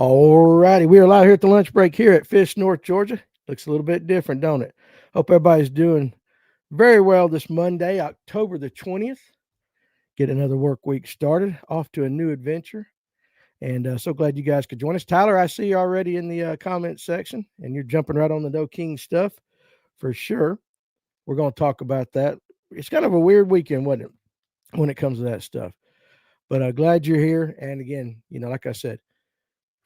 All righty. We are live here at the lunch break here at Fish, North Georgia. Looks a little bit different, don't it? Hope everybody's doing very well this Monday, October the 20th. Get another work week started, off to a new adventure. And so glad you guys could join us. Tyler, I see you already in the comment section, and you're jumping right on the No King stuff for sure. We're going to talk about that. It's kind of a weird weekend, wasn't it, when it comes to that stuff? But glad you're here. And again, like I said,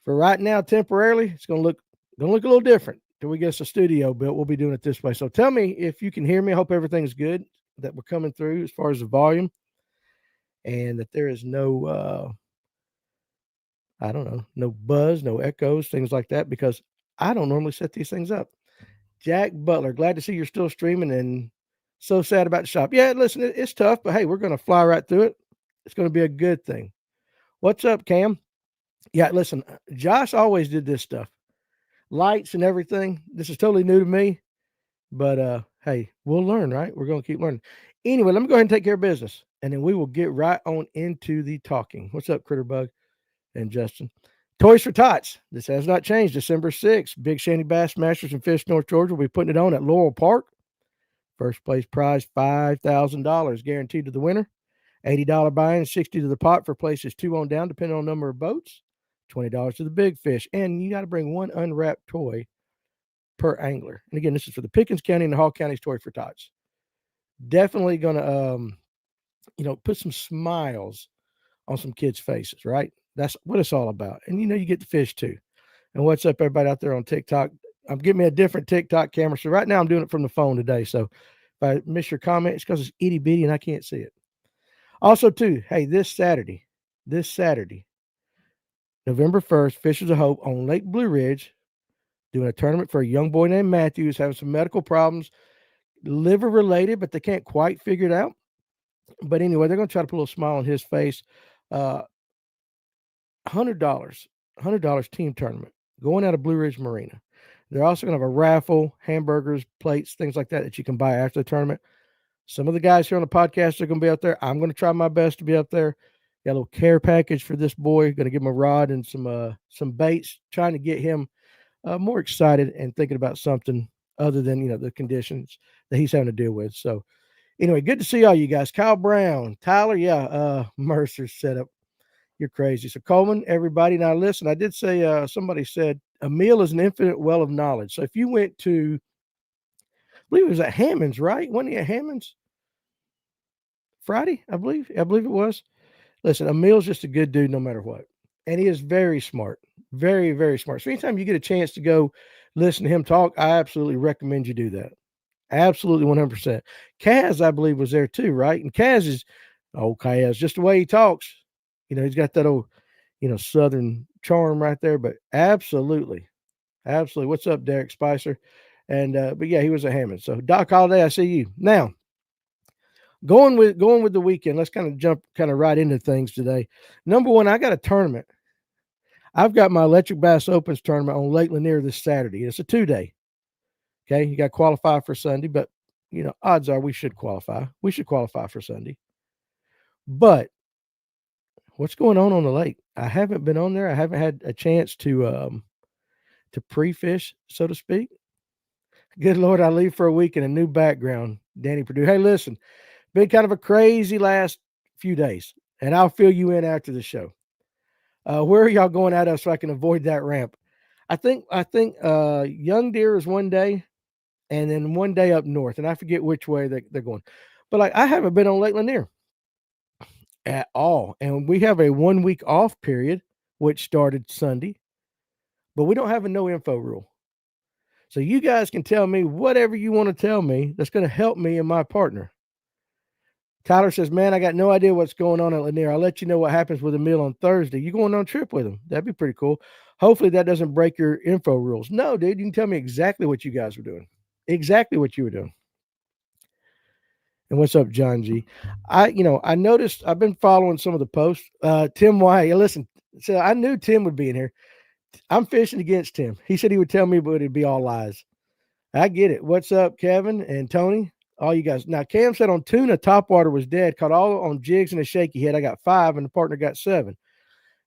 for right now, temporarily, it's going to look a little different till we get us a studio built. We'll be doing it this way. So tell me if you can hear me. I hope everything's good, that we're coming through as far as the volume, and that there is no, I don't know, no buzz, no echoes, things like that, because I don't normally set these things up. Jack Butler, glad to see you're still streaming, and so sad about the shop. Yeah, listen, it's tough, but hey, we're going to fly right through it. It's going to be a good thing. What's up, Cam? Yeah, listen, Josh always did this stuff. Lights and everything. This is totally new to me, but hey, we'll learn, right? We're going to keep learning. Anyway, let me go ahead and take care of business, and then we will get right on into the talking. What's up, Critterbug and Justin? Toys for Tots. This has not changed. December 6th, Big Shanty Bass Masters in Fish, North Georgia. We'll be putting it on at Laurel Park. First place prize, $5,000 guaranteed to the winner. $80 buy-in, $60 to the pot for places 2 on down, depending on number of boats. $20 to the big fish. And you got to bring one unwrapped toy per angler. And again, this is for the Pickens County and the Hall County's Toy for Tots. Definitely going to, put some smiles on some kids' faces, right? That's what it's all about. And, you get the fish too. And what's up, everybody out there on TikTok? I'm giving me a different TikTok camera. So right now I'm doing it from the phone today. So if I miss your comment, it's because it's itty bitty and I can't see it. Also, too, hey, this Saturday, November 1st, Fishers of Hope on Lake Blue Ridge, doing a tournament for a young boy named Matthew who's having some medical problems, liver related, but they can't quite figure it out. But anyway, they're going to try to put a little smile on his face. $100 team tournament going out of Blue Ridge Marina. They're also going to have a raffle, hamburgers, plates, things like that you can buy after the tournament. Some of the guys here on the podcast are going to be out there. I'm going to try my best to be up there. Got a little care package for this boy. Going to give him a rod and some baits, trying to get him more excited and thinking about something other than, the conditions that he's having to deal with. So anyway, good to see all you guys. Kyle Brown, Tyler, Mercer's setup. You're crazy. So Coleman, everybody. Now listen, I did say somebody said a meal is an infinite well of knowledge. So if you went to, I believe it was at Hammond's, right? Wasn't he at Hammond's Friday? I believe it was. Listen, Emil's just a good dude no matter what. And he is very smart. Very, very smart. So anytime you get a chance to go listen to him talk, I absolutely recommend you do that. Absolutely 100%. Kaz, I believe, was there too, right? And Kaz is, Kaz, just the way he talks. He's got that old, Southern charm right there, but absolutely. Absolutely. What's up, Derek Spicer? And, but yeah, he was at Hammond. So Doc Holiday, I see you. Now, going with the weekend, let's kind of jump right into things today. Number one, I got a tournament. I've got my Electric Bass Opens tournament on Lake Lanier this Saturday. It's a 2-day. Okay, you got to qualify for Sunday, but odds are we should qualify. We should qualify for Sunday. But what's going on the lake? I haven't been on there. I haven't had a chance to pre-fish, so to speak. Good Lord, I leave for a week in a new background. Danny Pruitt. Hey, listen, been kind of a crazy last few days, and I'll fill you in after the show. Where are y'all going out of so I can avoid that ramp? I think Young Deer is one day, and then one day up north, and I forget which way they're going. But I haven't been on Lake Lanier at all, and we have a 1 week off period, which started Sunday, but we don't have a no info rule. So you guys can tell me whatever you want to tell me that's going to help me and my partner. Tyler says, man, I got no idea what's going on at Lanier. I'll let you know what happens with Emil on Thursday. You going on a trip with him? That'd be pretty cool. Hopefully that doesn't break your info rules. No, dude, you can tell me exactly what you guys were doing. Exactly what you were doing. And what's up, John G? I noticed I've been following some of the posts. Tim White, listen, so I knew Tim would be in here. I'm fishing against Tim. He said he would tell me, but it'd be all lies. I get it. What's up, Kevin and Tony? All you guys. Now, Cam said on tuna, topwater was dead. Caught all on jigs and a shaky head. I got 5, and the partner got 7.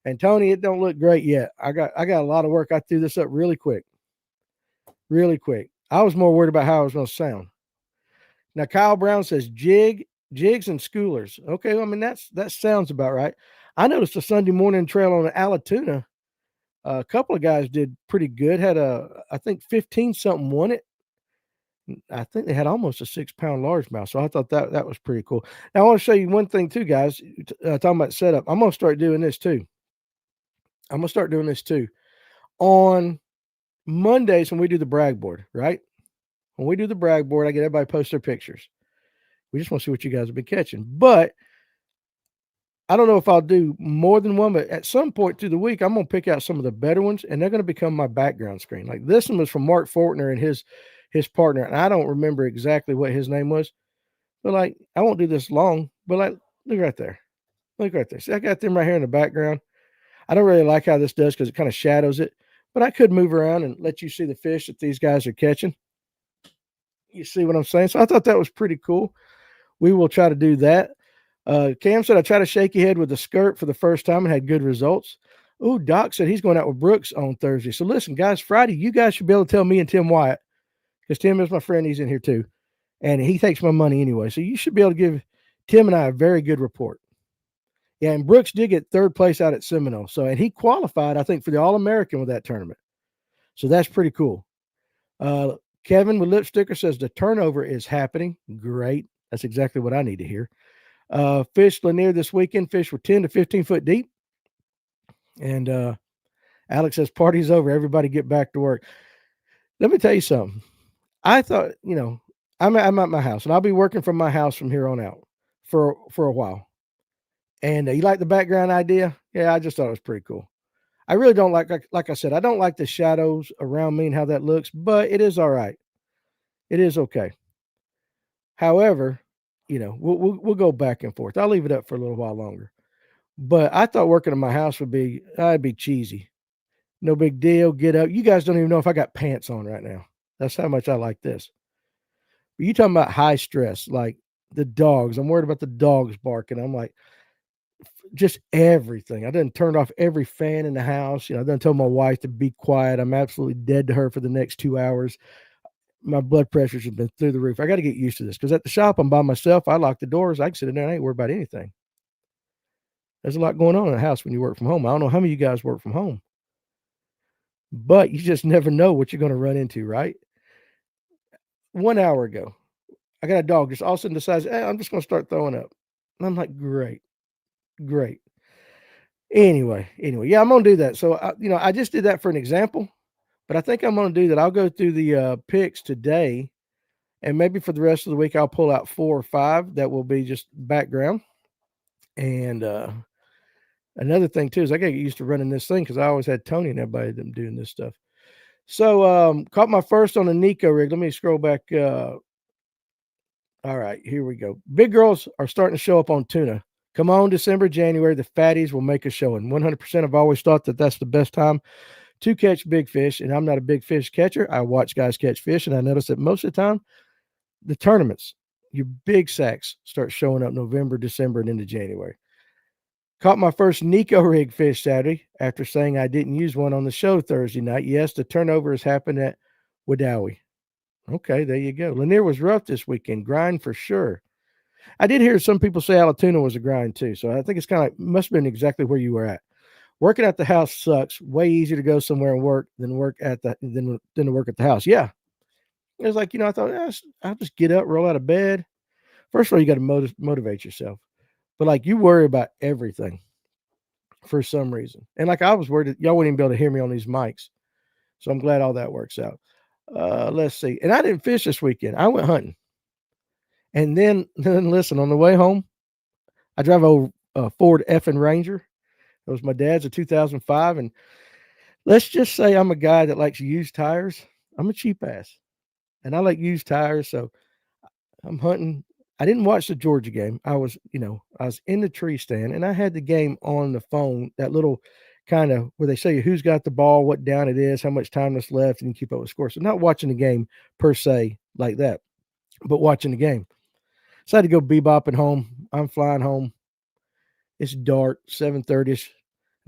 And Tony, it don't look great yet. I got a lot of work. I threw this up really quick. Really quick. I was more worried about how it was going to sound. Now Kyle Brown says jigs and schoolers. Okay, well, I mean that sounds about right. I noticed a Sunday morning trail on Alatoona. A couple of guys did pretty good. Had I think 15 something won it. I think they had almost a 6-pound largemouth. So I thought that was pretty cool. Now I want to show you one thing too, guys. Talking about setup, I'm gonna start doing this too. On Mondays when we do the brag board, right? When we do the brag board, I get everybody post their pictures. We just want to see what you guys have been catching. But I don't know if I'll do more than one, but at some point through the week, I'm going to pick out some of the better ones, and they're going to become my background screen. Like this one was from Mark Fortner and his partner, and I don't remember exactly what his name was. But like, I won't do this long, but like, look right there. Look right there. See, I got them right here in the background. I don't really like how this does because it kind of shadows it, but I could move around and let you see the fish that these guys are catching. You see what I'm saying? So I thought that was pretty cool. We will try to do that. Cam said, I tried to shake your head with the skirt for the first time and had good results. Oh, Doc said he's going out with Brooks on Thursday. So listen, guys, Friday, you guys should be able to tell me and Tim Wyatt, because Tim is my friend. He's in here too. And he takes my money anyway. So you should be able to give Tim and I a very good report. Yeah, and Brooks did get third place out at Seminole. So, and he qualified, I think, for the All-American with that tournament. So that's pretty cool. Kevin with Lipsticker says the turnover is happening. Great. That's exactly what I need to hear. Fish Lanier this weekend. Fish were 10 to 15 foot deep. And Alex says party's over. Everybody get back to work. Let me tell you something. I thought, I'm at my house, and I'll be working from my house from here on out for a while. And you like the background idea? Yeah, I just thought it was pretty cool. I really don't like I said, I don't like the shadows around me and how that looks, but it is all right. It is okay. However, we'll go back and forth. I'll leave it up for a little while longer. But I thought working in my house would be cheesy. No big deal. Get up. You guys don't even know if I got pants on right now. That's how much I like this. But you talking about high stress, like the dogs. I'm worried about the dogs barking. I'm like, just everything. I done turned off every fan in the house. I done told my wife to be quiet. I'm absolutely dead to her for the next 2 hours. My blood pressures have been through the roof. I got to get used to this because at the shop, I'm by myself. I lock the doors. I can sit in there and I ain't worried about anything. There's a lot going on in the house when you work from home. I don't know how many of you guys work from home, but you just never know what you're going to run into, right? 1 hour ago, I got a dog just all of a sudden decides, hey, I'm just going to start throwing up. And I'm like, great. Anyway, yeah, I'm going to do that. So, I just did that for an example, but I think I'm going to do that. I'll go through the picks today, and maybe for the rest of the week, I'll pull out 4 or 5 that will be just background. And another thing, too, is I got to get used to running this thing because I always had Tony and everybody them doing this stuff. So, caught my first on a Nico rig. Let me scroll back. All right, here we go. Big girls are starting to show up on tuna. Come on, December, January, the fatties will make a showing. 100% I've always thought that that's the best time to catch big fish, and I'm not a big fish catcher. I watch guys catch fish, and I notice that most of the time, the tournaments, your big sacks start showing up November, December, and into January. Caught my first Nico rig fish Saturday after saying I didn't use one on the show Thursday night. Yes, the turnover has happened at Wadawi. Okay, there you go. Lanier was rough this weekend. Grind for sure. I did hear some people say Alatoona was a grind too, so I think it's kind of must have been exactly where you were at. Working at the house sucks. Way easier to go somewhere and work than to work at the house. Yeah, it was like I thought I'll just get up, roll out of bed. First of all, you got to motivate yourself, but like you worry about everything for some reason, and like I was worried that y'all wouldn't even be able to hear me on these mics, so I'm glad all that works out. Let's see, and I didn't fish this weekend. I went hunting. And then listen, on the way home, I drive a Ford effing Ranger. It was my dad's, a 2005. And let's just say I'm a guy that likes used tires. I'm a cheap ass. And I like used tires. So I'm hunting. I didn't watch the Georgia game. I was in the tree stand, and I had the game on the phone, that little kind of where they say who's got the ball, what down it is, how much time is left, and you keep up with scores. So not watching the game per se like that, but watching the game. So I had to go bebopping home. I'm flying home. It's dark, 7:30ish.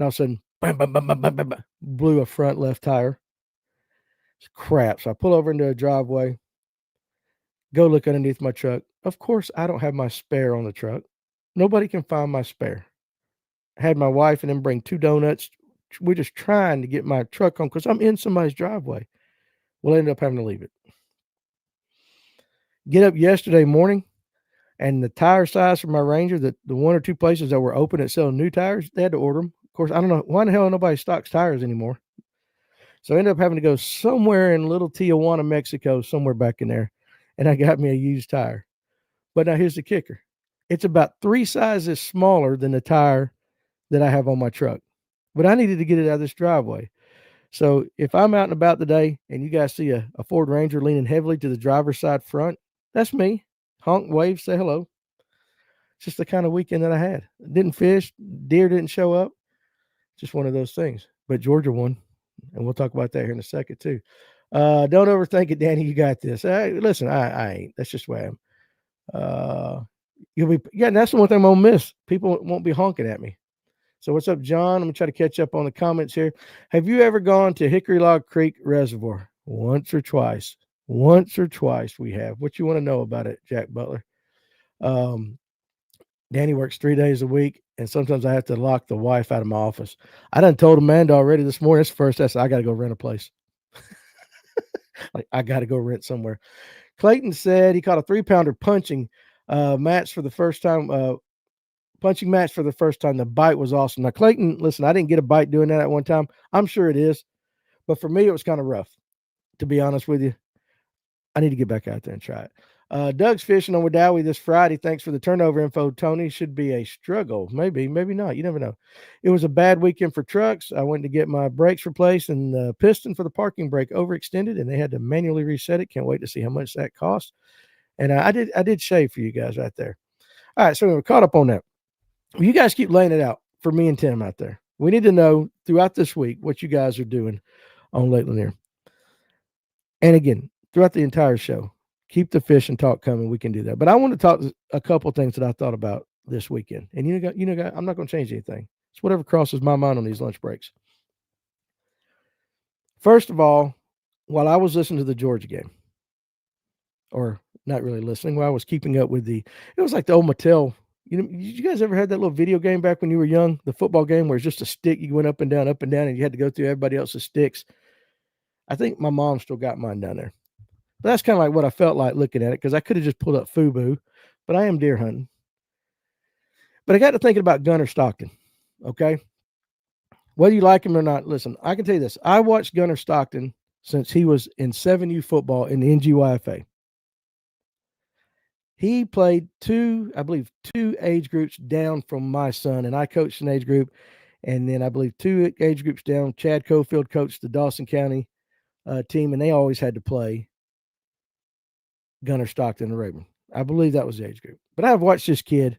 and all of a sudden, bam, bam, bam, bam, bam, bam, bam, blew a front left tire. It's crap. So I pull over into a driveway, go look underneath my truck. Of course, I don't have my spare on the truck. Nobody can find my spare. I had my wife and them bring 2 donuts. We're just trying to get my truck home because I'm in somebody's driveway. We'll end up having to leave it. Get up yesterday morning, and the tire size for my Ranger, the 1 or 2 places that were open at selling new tires, they had to order them. Of course, I don't know why in the hell nobody stocks tires anymore. So I ended up having to go somewhere in Little Tijuana, Mexico, somewhere back in there, and I got me a used tire. But now here's the kicker. It's about 3 sizes smaller than the tire that I have on my truck. But I needed to get it out of this driveway. So if I'm out and about today and you guys see a Ford Ranger leaning heavily to the driver's side front, that's me. Honk, wave, say hello. It's just the kind of weekend that I had. Didn't fish, deer didn't show up. Just one of those things. But Georgia won, and we'll talk about that here in a second too. Don't overthink it, Danny. You got this. Listen, I ain't. That's just the way I am. And that's the one thing I'm gonna miss. People won't be honking at me. So what's up, John? I'm gonna try to catch up on the comments here. Have you ever gone to Hickory Log Creek Reservoir? Once or twice. Once or twice we have. What you want to know about it, Jack Butler? Danny works 3 days a week, and sometimes I have to lock the wife out of my office. I done told Amanda already this morning. It's first. I said I got to go rent a place. Like I got to go rent somewhere. Clayton said he caught a 3-pounder punching match for the first time. Punching match for the first time. The bite was awesome. Now, Clayton, listen, I didn't get a bite doing that at one time. I'm sure it is, but for me, it was kind of rough, to be honest with you. I need to get back out there and try it. Doug's fishing on Wadowee this Friday. Thanks for the turnover info, Tony. Should be a struggle. Maybe, maybe not. You never know. It was a bad weekend for trucks. I went to get my brakes replaced, and the piston for the parking brake overextended, and they had to manually reset it. Can't wait to see how much that costs. And I did shave for you guys right there. All right, so we're caught up on that. You guys keep laying it out for me and Tim out there. We need to know throughout this week what you guys are doing on Lake Lanier. And again, throughout the entire show, keep the fish and talk coming. We can do that. But I want to talk a couple things that I thought about this weekend. And I'm not going to change anything. It's whatever crosses my mind on these lunch breaks. First of all, while I was listening to the Georgia game, or not really listening, while I was keeping up with it was like the old Mattel. You guys ever had that little video game back when you were young? The football game where it's just a stick. You went up and down, and you had to go through everybody else's sticks. I think my mom still got mine down there. But that's kind of like what I felt like looking at it, because I could have just pulled up FUBU, but I am deer hunting. But I got to thinking about Gunnar Stockton, okay? Whether you like him or not, listen, I can tell you this. I watched Gunnar Stockton since he was in 7U football in the NGYFA. He played two age groups down from my son, and I coached an age group. And then I believe 2 age groups down. Chad Cofield coached the Dawson County team, and they always had to play Gunnar Stockton and Rayburn. I believe that was the age group. But I've watched this kid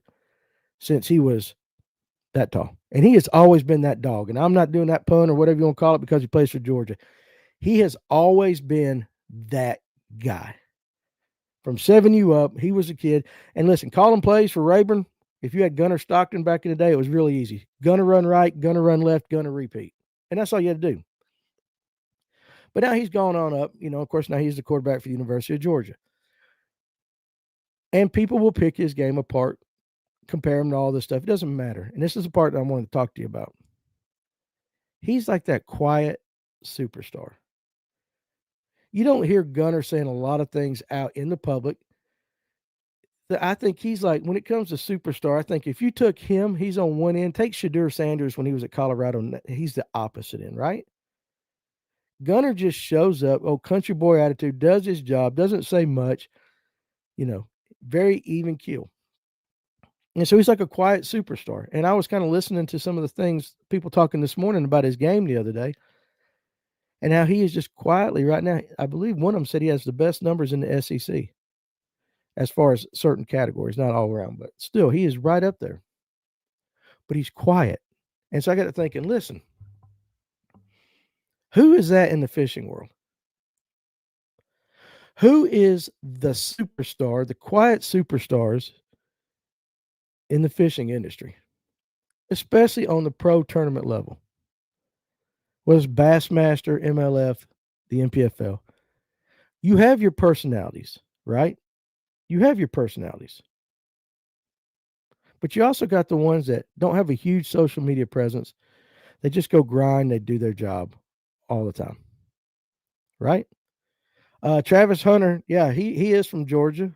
since he was that tall. And he has always been that dog. And I'm not doing that pun or whatever you want to call it because he plays for Georgia. He has always been that guy. From 7U up, he was a kid. And listen, calling plays for Rayburn, if you had Gunnar Stockton back in the day, it was really easy. Gunnar run right, Gunnar run left, Gunnar repeat. And that's all you had to do. But now he's gone on up. Of course, now he's the quarterback for the University of Georgia. And people will pick his game apart, compare him to all this stuff. It doesn't matter. And this is the part that I wanted to talk to you about. He's like that quiet superstar. You don't hear Gunnar saying a lot of things out in the public. I think he's like, when it comes to superstar, I think if you took him, he's on one end. Take Shadur Sanders when he was at Colorado. He's the opposite end, right? Gunnar just shows up, country boy attitude, does his job, doesn't say much, very even keel. And so he's like a quiet superstar. And I was kind of listening to some of the things people talking this morning about his game the other day, and how he is just quietly right now. I believe one of them said he has the best numbers in the SEC as far as certain categories, not all around, but still he is right up there. But he's quiet. And so I got to thinking, listen, who is that in the fishing world? Who is the superstar, the quiet superstars in the fishing industry? especially on the pro tournament level, whether it's Bassmaster, MLF, the NPFL. You have your personalities, right? You have your personalities. But you also got the ones that don't have a huge social media presence. They just go grind, they do their job all the time, right? Travis Hunter, yeah, he is from Georgia,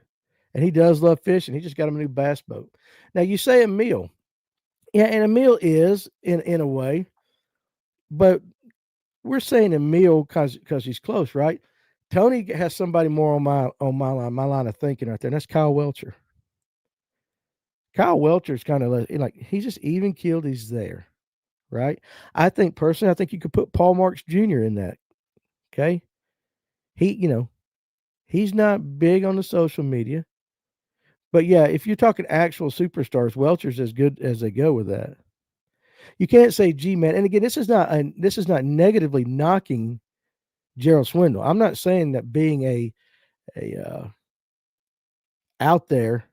and he does love fishing. He just got him a new bass boat. Now you say Emil, yeah, and Emil is in a way, but we're saying Emil because he's close, right? Tony has somebody more on my line of thinking right there, and that's Kyle Welcher. Kyle Welcher's kind of like he's just even keeled. He's there, right? I think personally, I think you could put Paul Marks Jr. in that. Okay, he's not big on the social media, but yeah, if you're talking actual superstars, Welcher's as good as they go with that. You can't say G man. And again, this is not negatively knocking Gerald Swindle. I'm not saying that being a out there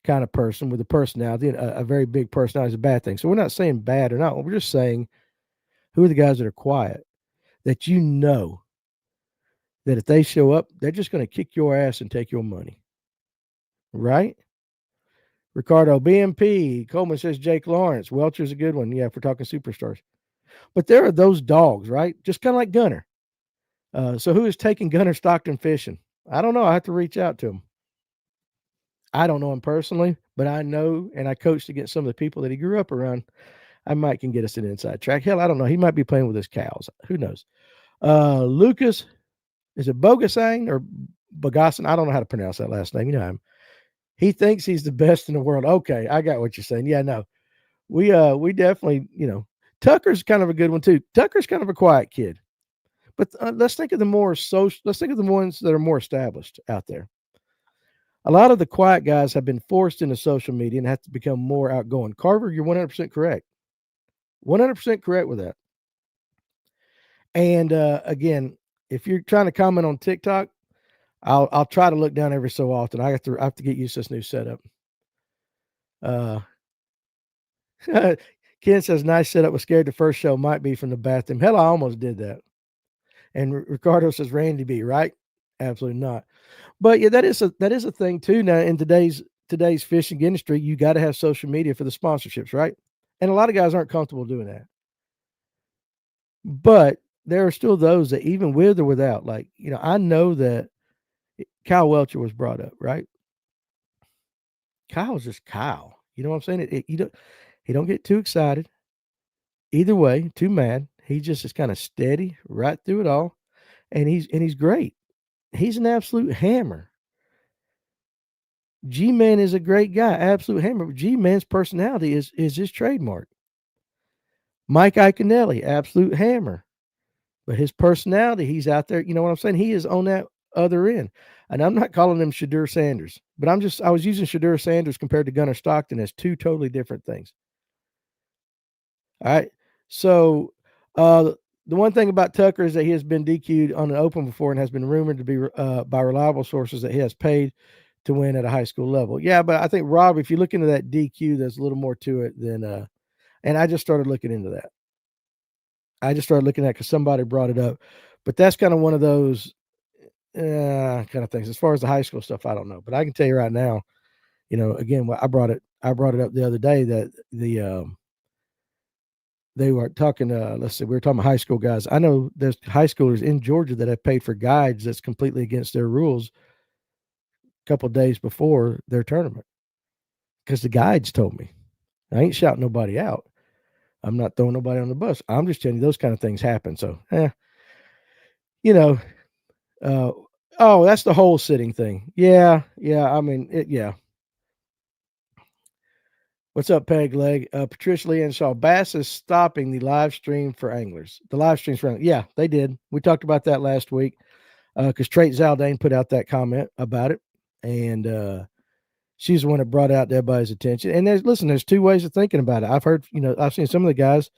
kind of person with a personality, a very big personality is a bad thing. So we're not saying bad or not. We're just saying who are the guys that are quiet that you know that if they show up, they're just going to kick your ass and take your money, right? Ricardo BMP Coleman says Jake Lawrence. Welcher's a good one. Yeah, if we're talking superstars. But there are those dogs, right? Just kind of like Gunner. So who is taking Gunner Stockton fishing? I don't know. I have to reach out to him. I don't know him personally, but I know, and I coached against some of the people that he grew up around. I might can get us an inside track. Hell, I don't know. He might be playing with his cows. Who knows? Lucas, is it Bogasang or Bogasan? I don't know how to pronounce that last name. You know him. He thinks he's the best in the world. Okay, I got what you're saying. Yeah, no, we definitely, Tucker's kind of a good one too. Tucker's kind of a quiet kid, but let's think of the more social. Let's think of the ones that are more established out there. A lot of the quiet guys have been forced into social media and have to become more outgoing. Carver, you're 100% correct. 100% correct with that. And again, if you're trying to comment on TikTok, I'll try to look down every so often. I have to get used to this new setup. Ken says nice setup. Was scared the first show might be from the bathroom. Hell, I almost did that. And Ricardo says Randy B. Right? Absolutely not. But yeah, that is a thing too. Now in today's fishing industry, you got to have social media for the sponsorships, right? And a lot of guys aren't comfortable doing that. But there are still those that even with or without, like, I know that Kyle Welcher was brought up, right? Kyle's just Kyle. You know what I'm saying? He don't get too excited. Either way, too mad. He just is kind of steady right through it all. And he's great. He's an absolute hammer. G-Man is a great guy, absolute hammer. But G-Man's personality is his trademark. Mike Iaconelli, absolute hammer. But his personality, he's out there. You know what I'm saying? He is on that other end. And I'm not calling him Shadur Sanders, but I was using Shadur Sanders compared to Gunnar Stockton as two totally different things. All right. So the one thing about Tucker is that he has been DQ'd on an open before and has been rumored to be by reliable sources that he has paid to win at a high school level. Yeah, but I think, Rob, if you look into that DQ, there's a little more to it than and I just started looking into that. I just started looking at it because somebody brought it up. But that's kind of one of those kind of things. As far as the high school stuff, I don't know. But I can tell you right now, again, I brought it up the other day that they were talking, let's see, we were talking about high school guys. I know there's high schoolers in Georgia that have paid for guides that's completely against their rules a couple of days before their tournament because the guides told me. I ain't shouting nobody out. I'm not throwing nobody on the bus. I'm just telling you those kind of things happen. So, that's the whole sitting thing. Yeah. I mean, yeah. What's up, Peg Leg? Patricia Leanne Shaw. Bass is stopping the live stream for anglers. The live streams for anglers. Yeah, they did. We talked about that last week because Trait Zaldane put out that comment about it. And she's the one that brought out to everybody's attention. And there's two ways of thinking about it. I've heard, I've seen some of the guys,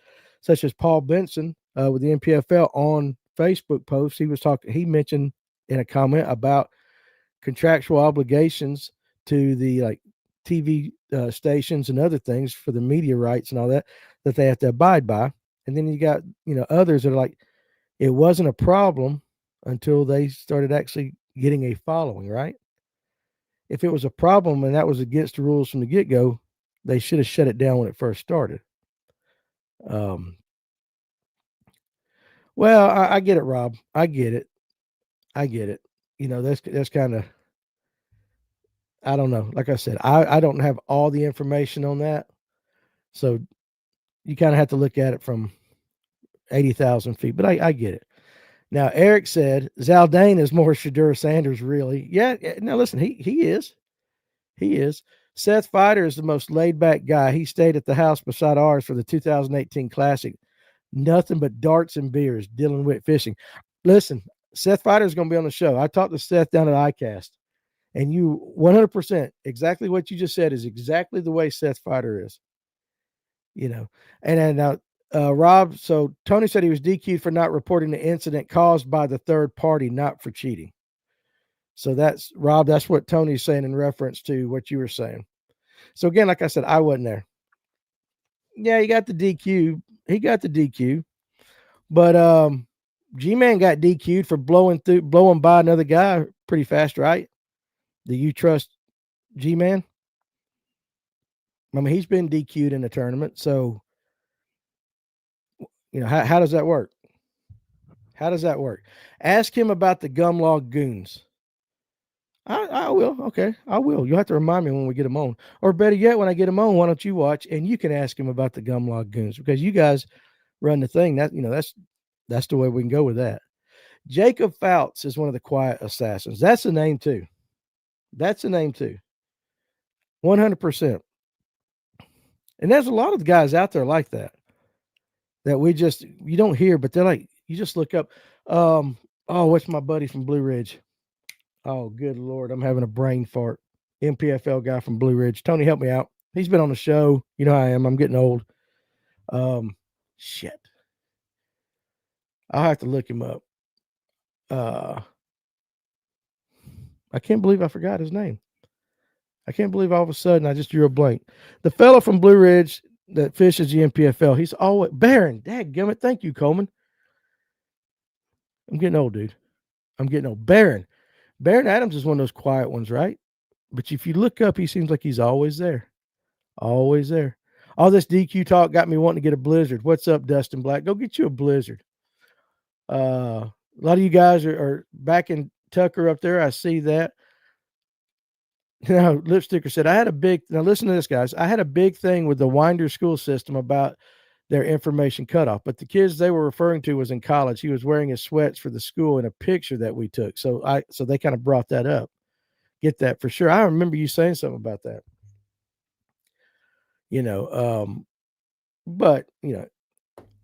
such as Paul Benson with the NPFL on Facebook posts. He mentioned in a comment about contractual obligations to the TV stations and other things for the media rights and all that they have to abide by. And then you got, others that are like, it wasn't a problem until they started actually getting a following, right? If it was a problem and that was against the rules from the get go, they should have shut it down when it first started. Um, well, I get it, Rob. I get it. I get it. That's kind of, I don't know. Like I said, I don't have all the information on that. So you kind of have to look at it from 80,000 feet, but I get it. Now, Eric said Zaldane is more Shadur Sanders, really. Yeah. Now, listen, he is. He is. Seth Feider is the most laid back guy. He stayed at the house beside ours for the 2018 Classic. Nothing but darts and beers, Dylan Witt fishing. Listen, Seth Feider is going to be on the show. I talked to Seth down at ICAST, and you 100%, exactly what you just said is exactly the way Seth Feider is. And then now, Rob, so Tony said he was DQ'd for not reporting the incident caused by the third party, not for cheating. So that's, Rob, that's what Tony's saying in reference to what you were saying. So again, like I said, I wasn't there. Yeah, he got the DQ. He got the DQ. But G-Man got DQ'd for blowing by another guy pretty fast, right? Do you trust G-Man? I mean, he's been DQ'd in the tournament. So, how does that work? How does that work? Ask him about the Gumlaw Goons. I will. Okay, I will. You'll have to remind me when we get him on. Or better yet, when I get him on, why don't you watch and you can ask him about the Gumlaw Goons, because you guys run the thing. That's the way we can go with that. Jacob Fouts is one of the quiet assassins. That's the name too. 100%. And there's a lot of guys out there like that you don't hear, but they're like, you just look up. What's my buddy from Blue Ridge? Oh, good Lord, I'm having a brain fart. MPFL guy from Blue Ridge. Tony, help me out. He's been on the show. You know how I am. I'm getting old. Shit. I'll have to look him up. I can't believe I forgot his name. I can't believe all of a sudden I just drew a blank. The fellow from Blue Ridge that fishes the MPFL, he's always Baron. Dadgummit. Thank you, Coleman. I'm getting old, dude. I'm getting old. Baron Adams is one of those quiet ones, right? But if you look up, he seems like he's always there. Always there. All this DQ talk got me wanting to get a blizzard. What's up, Dustin Black? Go get you a blizzard. A lot of you guys are back in Tucker up there. I see that. Now, Lipsticker said, now listen to this, guys. I had a big thing with the Winder school system about their information cutoff, but the kids they were referring to was in college. He was wearing his sweats for the school in a picture that we took. So they kind of brought that up. Get that for sure. I remember you saying something about that. But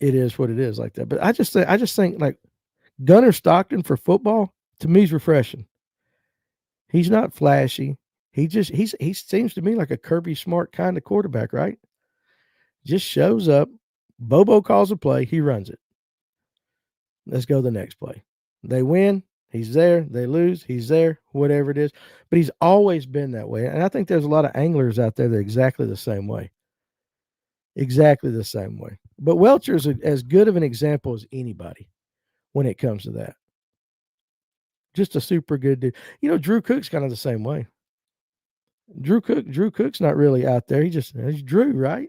it is what it is like that. But I just think like Gunnar Stockton for football, to me, is refreshing. He's not flashy. He seems to me like a Kirby Smart kind of quarterback, right? Just shows up. Bobo calls a play. He runs it. Let's go to the next play. They win. He's there. They lose. He's there. Whatever it is. But he's always been that way. And I think there's a lot of anglers out there that are exactly the same way. Exactly the same way. But Welcher is as good of an example as anybody when it comes to that. Just a super good dude. Drew Cook's kind of the same way. Drew Cook's not really out there. He's Drew, right?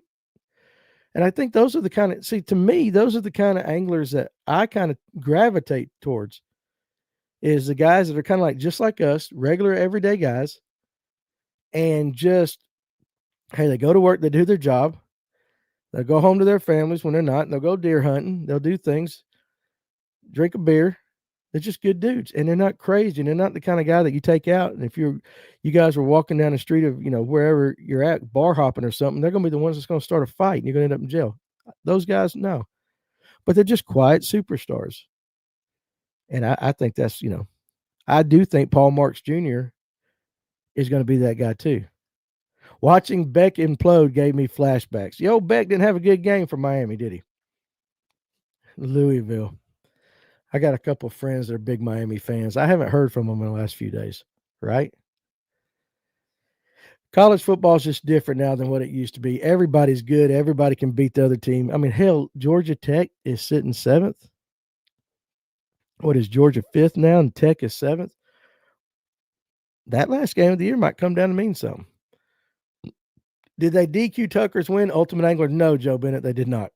And I think those are the kind of, to me, those are the kind of anglers that I kind of gravitate towards, is the guys that are kind of like, just like us, regular everyday guys. And just, hey, they go to work, they do their job. They'll go home to their families when they're not, and they'll go deer hunting. They'll do things, drink a beer. They're just good dudes, and they're not crazy, and they're not the kind of guy that you take out. And if you guys were walking down the street of, wherever you're at, bar hopping or something, they're going to be the ones that's going to start a fight, and you're going to end up in jail. Those guys, no. But they're just quiet superstars. And I think that's, I do think Paul Marks Jr. is going to be that guy too. Watching Beck implode gave me flashbacks. Yo, Beck didn't have a good game for Miami, did he? Louisville. I got a couple of friends that are big Miami fans. I haven't heard from them in the last few days, right? College football is just different now than what it used to be. Everybody's good. Everybody can beat the other team. I mean, hell, Georgia Tech is sitting seventh. What is Georgia fifth now, and Tech is seventh? That last game of the year might come down to mean something. Did they DQ Tucker's win, Ultimate Angler? No, Joe Bennett, they did not.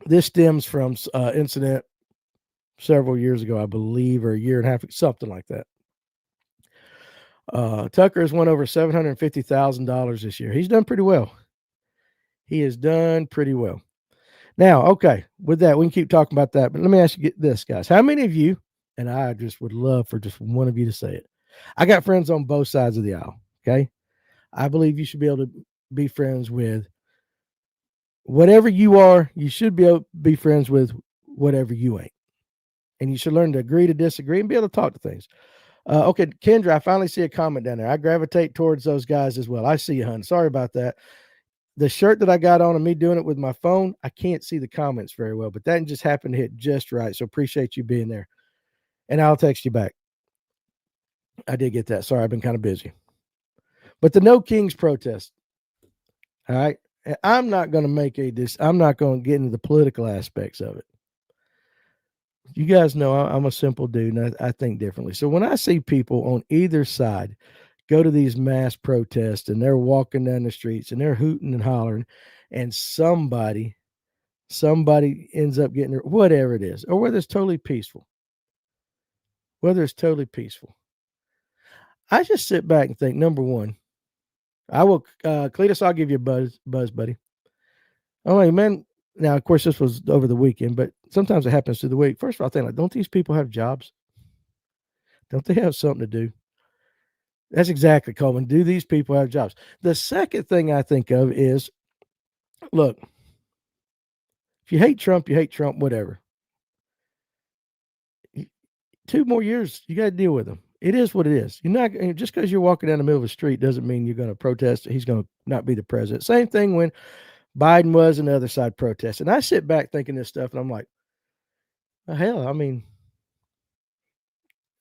This stems from incident several years ago, I believe, or a year and a half, something like that. Tucker has won over $750,000 this year. He's done pretty well. He has done pretty well. Now, okay, with that, we can keep talking about that. But let me ask you this, guys. How many of you, and I just would love for just one of you to say it. I got friends on both sides of the aisle, okay? I believe you should be able to be friends with whatever you are. You should be able to be friends with whatever you ain't. And you should learn to agree to disagree and be able to talk to things. Okay, Kendra, I finally see a comment down there. I gravitate towards those guys as well. I see you, hun. Sorry about that. The shirt that I got on and me doing it with my phone, I can't see the comments very well, but that just happened to hit just right. So appreciate you being there. And I'll text you back. I did get that. Sorry, I've been kind of busy. But the No Kings protest. All right. I'm not going to make I'm not going to get into the political aspects of it. You guys know I'm a simple dude, and I think differently. So when I see people on either side go to these mass protests and they're walking down the streets and they're hooting and hollering, and somebody ends up getting whatever it is, or whether it's totally peaceful, I just sit back and think, number one, I will, Cletus, I'll give you a buzz, buddy. Oh, hey, man. Now, of course, this was over the weekend, but sometimes it happens through the week. First of all, I think, like, don't these people have jobs? Don't they have something to do? That's exactly, Coleman. Do these people have jobs? The second thing I think of is, look, if you hate Trump, whatever. 2 more years, you got to deal with him. It is what it is. You're not just because you're walking down the middle of the street doesn't mean you're going to protest. He's going to not be the president. Same thing when Biden was and the other side protest. And I sit back thinking this stuff, and I'm like, well, hell, I mean,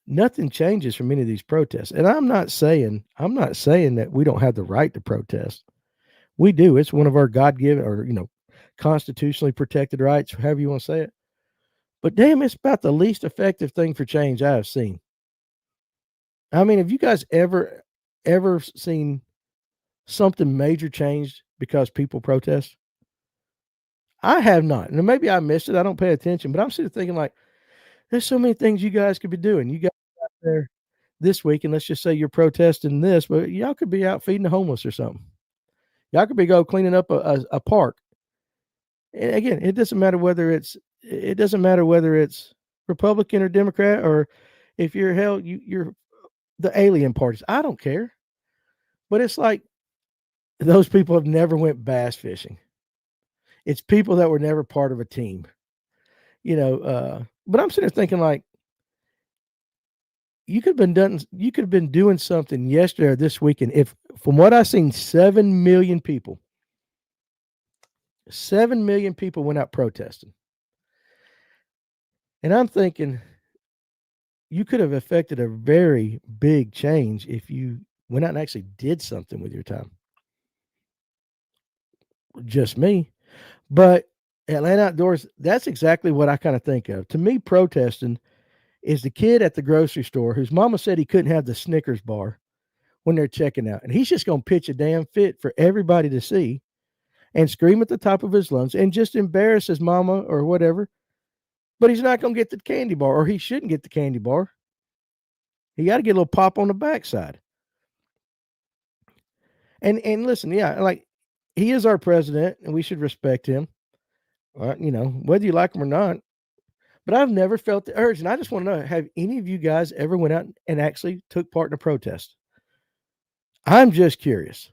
nothing changes from any of these protests. And I'm not saying that we don't have the right to protest. We do. It's one of our God-given or, constitutionally protected rights, however you want to say it. But damn, it's about the least effective thing for change I have seen. I mean, have you guys ever seen something major changed because people protest? I have not. And maybe I missed it. I don't pay attention, but I'm sitting thinking, like, there's so many things you guys could be doing. You guys out there this week, and let's just say you're protesting this, but y'all could be out feeding the homeless or something. Y'all could be cleaning up a park. And again, it doesn't matter whether it's Republican or Democrat, or if you're you're the alien parties. I don't care. But it's like those people have never went bass fishing. It's people that were never part of a team. But I'm sitting there thinking, like, you could have been doing something yesterday or this weekend. If, from what I've seen, 7 million people went out protesting. And I'm thinking you could have affected a very big change if you went out and actually did something with your time. Just me. But Atlanta Outdoors, that's exactly what I kind of think of. To me, protesting is the kid at the grocery store whose mama said he couldn't have the Snickers bar when they're checking out. And he's just going to pitch a damn fit for everybody to see and scream at the top of his lungs and just embarrass his mama or whatever. But he's not going to get the candy bar, or he shouldn't get the candy bar. He got to get a little pop on the backside. And listen, yeah, like, he is our president and we should respect him. Whether you like him or not. But I've never felt the urge. And I just want to know, have any of you guys ever went out and actually took part in a protest? I'm just curious.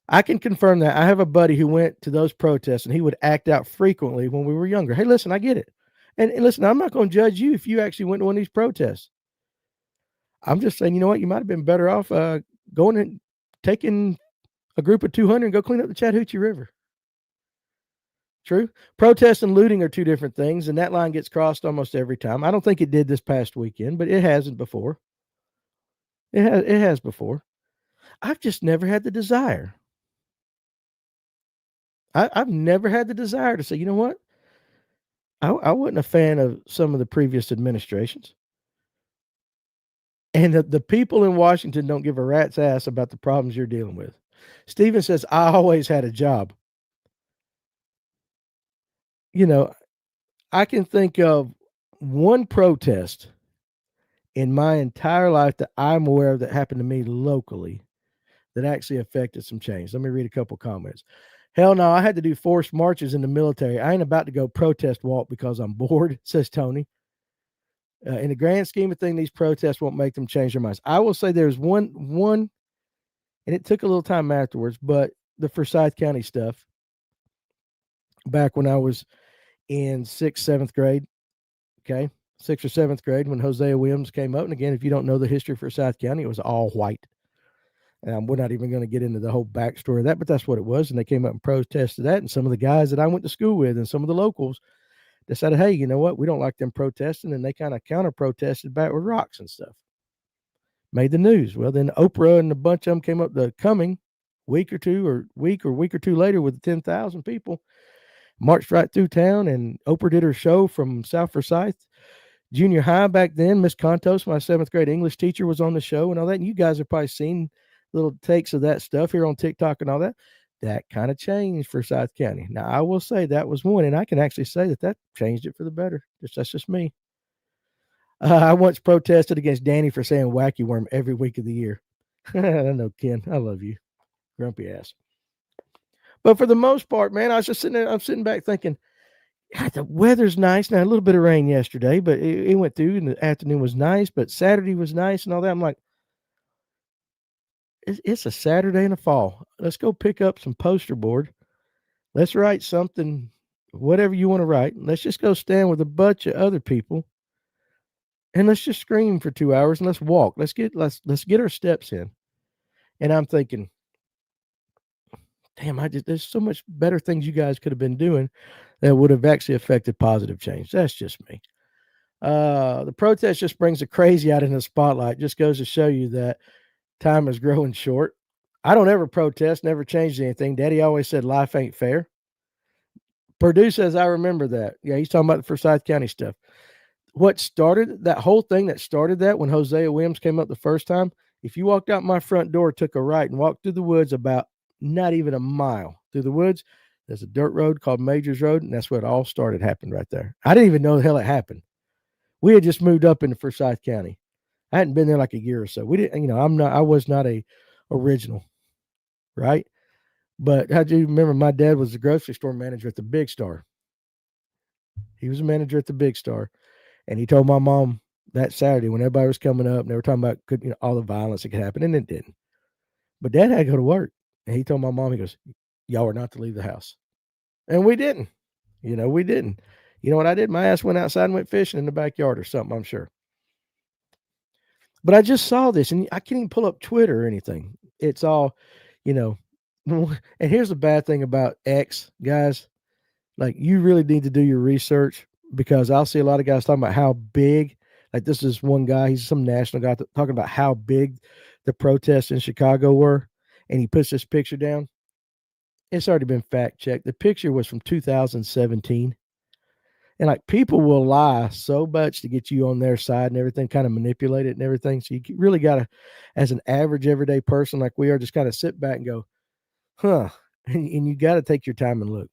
I can confirm that. I have a buddy who went to those protests, and he would act out frequently when we were younger. Hey, listen, I get it. And listen, I'm not going to judge you if you actually went to one of these protests. I'm just saying, you know what? You might have been better off going and taking a group of 200 and go clean up the Chattahoochee River. True. Protest and looting are two different things, and that line gets crossed almost every time. I don't think it did this past weekend, but it hasn't before. It has before. I've just never had the desire. I've never had the desire to say, you know what? I wasn't a fan of some of the previous administrations. And the people in Washington don't give a rat's ass about the problems you're dealing with. Steven says, I always had a job. You know, I can think of one protest in my entire life that I'm aware of that happened to me locally that actually affected some change. Let me read a couple comments. Hell no, I had to do forced marches in the military. I ain't about to go protest walk because I'm bored, says Tony. In the grand scheme of things, these protests won't make them change their minds. I will say there's one, and it took a little time afterwards, but the Forsyth County stuff back when I was in sixth, seventh grade, okay, sixth or seventh grade when Hosea Williams came up. And again, if you don't know the history for Forsyth County, it was all white. We're not even going to get into the whole backstory of that, but that's what it was. And they came up and protested that. And some of the guys that I went to school with and some of the locals decided, hey, you know what? We don't like them protesting. And they kind of counter protested back with rocks and stuff. Made the news. Well, then Oprah and a bunch of them came up to Cumming week or two later with 10,000 people, marched right through town. And Oprah did her show from South Forsyth Junior High back then. Miss Contos, my seventh grade English teacher, was on the show and all that. And you guys have probably seen little takes of that stuff here on TikTok and all that. That kind of changed for Forsyth County. Now, I will say that was one, and I can actually say that changed it for the better. That's just me. I once protested against Danny for saying wacky worm every week of the year. I know, Ken. I love you. Grumpy ass. But for the most part, man, I was just sitting there. I'm sitting back thinking, God, the weather's nice. Now, a little bit of rain yesterday, but it went through and the afternoon was nice, but Saturday was nice and all that. I'm like, it's a Saturday in the fall. Let's go pick up some poster board. Let's write something, whatever you want to write. Let's just go stand with a bunch of other people and let's just scream for 2 hours and let's walk. Let's get our steps in. And I'm thinking, damn, there's so much better things you guys could have been doing that would have actually affected positive change. That's just me. The protest just brings the crazy out in the spotlight. Just goes to show you that time is growing short. I don't ever protest, never changed anything. Daddy always said life ain't fair. Purdue says, I remember that. Yeah, he's talking about the Forsyth County stuff. What started that whole thing that started that when Hosea Williams came up the first time, if you walked out my front door, took a right and walked through the woods about not even a mile through the woods, there's a dirt road called Majors Road, and that's where it all started happened right there. I didn't even know the hell it happened. We had just moved up into Forsyth County. I hadn't been there like a year or so. We didn't, I was not a original, right? But how do you remember my dad was the grocery store manager at the Big Star? He was a manager at the Big Star. And he told my mom that Saturday when everybody was coming up and they were talking about all the violence that could happen, and it didn't. But Dad had to go to work. And he told my mom, he goes, y'all are not to leave the house. And we didn't. We didn't. You know what I did? My ass went outside and went fishing in the backyard or something, I'm sure. But I just saw this, and I can't even pull up Twitter or anything. It's all, and here's the bad thing about X, guys. Like, you really need to do your research because I'll see a lot of guys talking about how big, like this is one guy, he's some national guy talking about how big the protests in Chicago were. And he puts this picture down. It's already been fact checked. The picture was from 2017. And like people will lie so much to get you on their side and everything, kind of manipulate it and everything. So you really got to, as an average everyday person like we are, just kind of sit back and go, huh. And you got to take your time and look.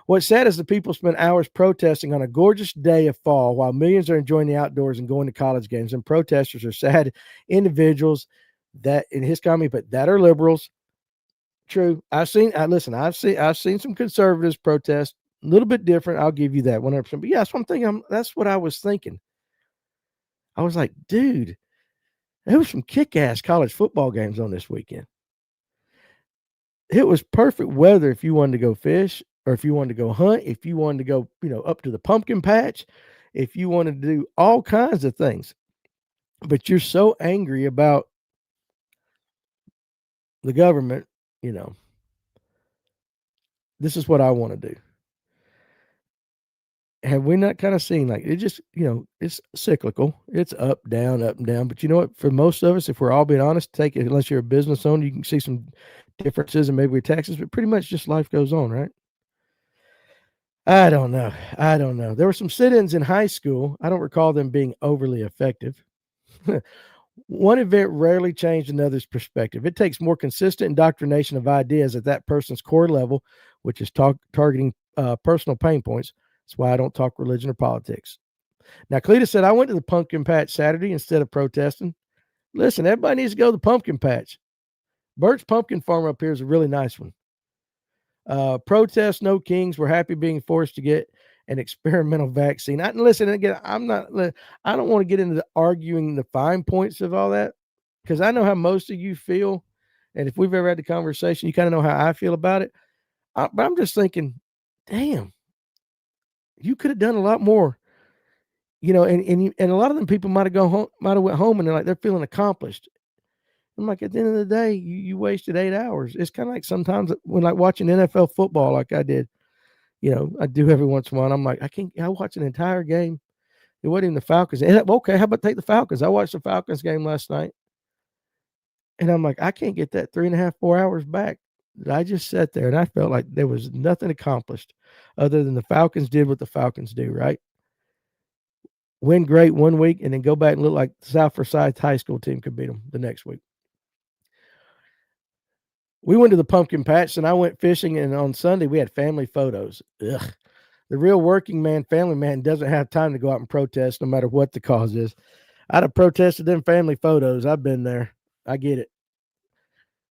What's sad is the people spend hours protesting on a gorgeous day of fall while millions are enjoying the outdoors and going to college games. And protesters are sad individuals that in his comedy, but that are liberals. True. I've seen some conservatives protest a little bit different. I'll give you that 100%. But yeah, that's one thing. That's what I was thinking. I was like, dude, there was some kick-ass college football games on this weekend. It was perfect weather if you wanted to go fish or if you wanted to go hunt, if you wanted to go, up to the pumpkin patch, if you wanted to do all kinds of things. But you're so angry about the government, this is what I want to do. have we not kind of seen like it just, it's cyclical. It's up, down, up and down. But you know what? For most of us, if we're all being honest, take it, unless you're a business owner, you can see some differences in maybe with taxes, but pretty much just life goes on, right? I don't know. I don't know. There were some sit-ins in high school. I don't recall them being overly effective. One event rarely changed another's perspective. It takes more consistent indoctrination of ideas at that person's core level, which is targeting personal pain points. That's why I don't talk religion or politics. Now, Cleta said, I went to the pumpkin patch Saturday instead of protesting. Listen, everybody needs to go to the pumpkin patch. Bert's pumpkin farm up here is a really nice one. Protest, no kings. We're happy being forced to get an experimental vaccine. Listen, again, I don't want to get into arguing the fine points of all that, because I know how most of you feel. And if we've ever had the conversation, you kind of know how I feel about it. But I'm just thinking, damn, you could have done a lot more. And a lot of them people might have went home and they're feeling accomplished. I'm like, at the end of the day, you wasted 8 hours. It's kind of like sometimes when like watching NFL football, like I did, I do every once in a while. I'm like, I watch an entire game. It wasn't even the Falcons. And, okay, how about take the Falcons? I watched the Falcons game last night. And I'm like, I can't get that 3.5, 4 hours back. I just sat there and I felt like there was nothing accomplished other than the Falcons did what the Falcons do, right? Win great 1 week and then go back and look like the South Forsyth high school team could beat them the next week. We went to the pumpkin patch and I went fishing, and on Sunday we had family photos. Ugh. The real working man, family man, doesn't have time to go out and protest no matter what the cause is. I'd have protested them family photos. I've been there. I get it.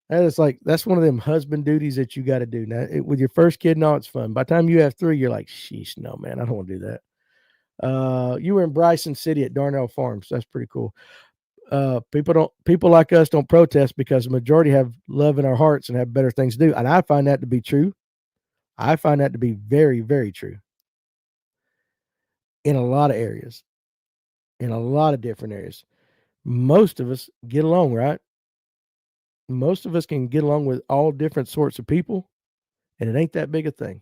That's one of them husband duties that you got to do. Now, with your first kid, no, it's fun. By the time you have 3, you're like, sheesh, no, man, I don't want to do that. You were in Bryson City at Darnell Farms. That's pretty cool. People like us don't protest because the majority have love in our hearts and have better things to do. And I find that to be true. I find that to be very, very true. In a lot of areas, in a lot of different areas. Most of us get along, right? Most of us can get along with all different sorts of people, and it ain't that big a thing.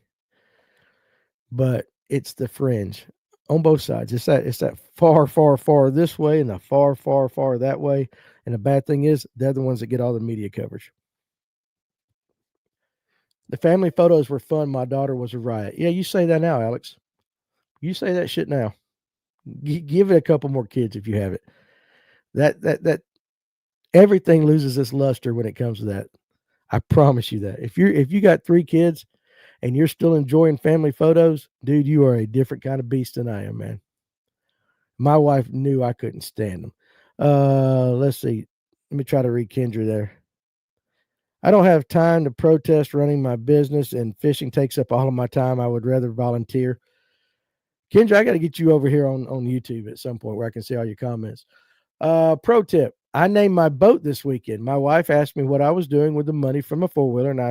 But it's the fringe on both sides. It's that far, far, far this way and the far, far, far that way. And the bad thing is they're the ones that get all the media coverage. The family photos were fun. My daughter was a riot. Yeah, you say that now, Alex. You say that shit now. Give it a couple more kids if you have it. That everything loses its luster when it comes to that. I promise you that. If you got 3 kids and you're still enjoying family photos, dude, you are a different kind of beast than I am, man. My wife knew I couldn't stand them. Let's see. Let me try to read Kendra there. I don't have time to protest running my business, and fishing takes up all of my time. I would rather volunteer. Kendra, I got to get you over here on YouTube at some point where I can see all your comments. Pro tip. I named my boat this weekend. My wife asked me what I was doing with the money from a 4-wheeler, and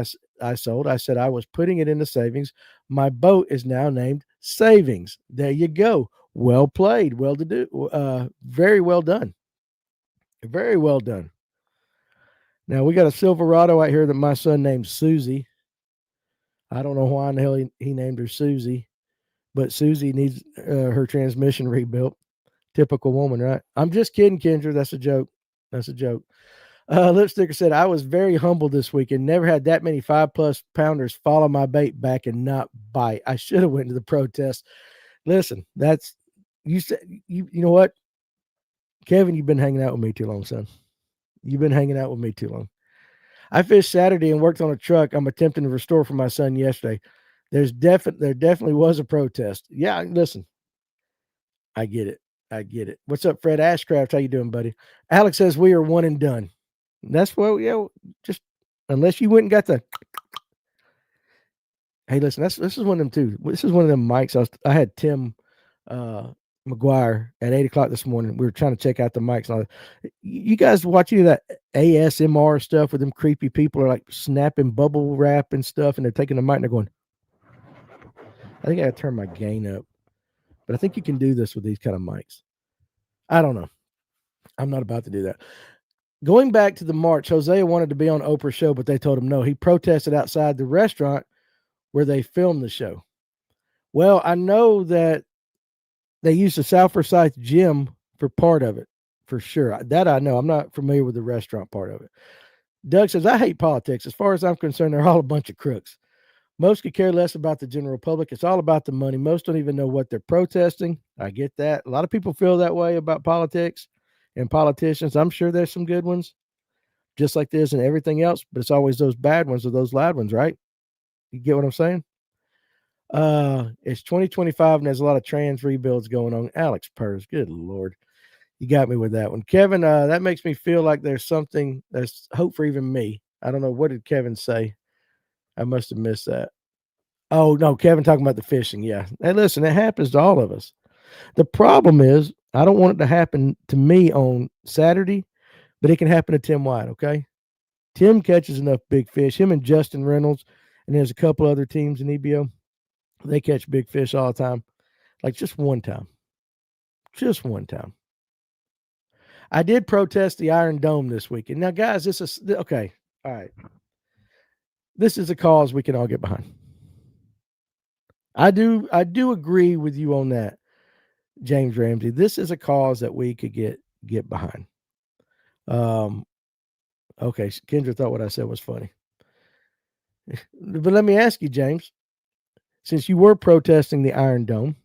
I sold. I said I was putting it into savings. My boat is now named Savings. There you go. Well played. Well to do. Very well done. Very well done. Now, we got a Silverado out here that my son named Susie. I don't know why in the hell he named her Susie, but Susie needs her transmission rebuilt. Typical woman, right? I'm just kidding, Kendra. That's a joke. That's a joke. Lipsticker said, I was very humble this weekend. Never had that many 5+ pounders follow my bait back and not bite. I should have went to the protest. Listen, that's you said you know what? Kevin, you've been hanging out with me too long, son. You've been hanging out with me too long. I fished Saturday and worked on a truck I'm attempting to restore for my son yesterday. There definitely was a protest. Yeah, listen. I get it. I get it. What's up, Fred Ashcraft? How you doing, buddy? Alex says we are one and done. That's just unless you went and got the. Hey, listen, this is one of them too. This is one of them mics. I had Tim McGuire at 8:00 this morning. We were trying to check out the mics. And you guys watch any of that ASMR stuff with them creepy people are like snapping bubble wrap and stuff, and they're taking the mic and they're going. I think I got to turn my gain up. But I think you can do this with these kind of mics. I don't know. I'm not about to do that. Going back to the march, Hosea wanted to be on Oprah's show, but they told him no. He protested outside the restaurant where they filmed the show. Well, I know that They used the South Forsyth gym for part of it, for sure. That I know. I'm not familiar with the restaurant part of it. Doug says, I hate politics. As far as I'm concerned, they're all a bunch of crooks. Most could care less about the general public. It's all about the money. Most don't even know what they're protesting. I get that. A lot of people feel that way about politics and politicians. I'm sure there's some good ones, just like this and everything else, but it's always those bad ones or those loud ones, right? You get what I'm saying? It's 2025 and there's a lot of trans rebuilds going on. Alex Purrs, good Lord. You got me with that one. Kevin, that makes me feel like there's hope for even me. I don't know. What did Kevin say? I must have missed that. Oh, no, Kevin talking about the fishing. Yeah. Hey, listen, it happens to all of us. The problem is, I don't want it to happen to me on Saturday, but it can happen to Tim White, okay? Tim catches enough big fish. Him and Justin Reynolds, and there's a couple other teams in EBO. They catch big fish all the time. Like just one time. Just one time. I did protest the Iron Dome this weekend. Now, guys, this is okay. All right. This is a cause we can all get behind. I do agree with you on that, James Ramsey. This is a cause that we could get behind. Okay, Kendra thought what I said was funny. But let me ask you, James, since you were protesting the Iron Dome,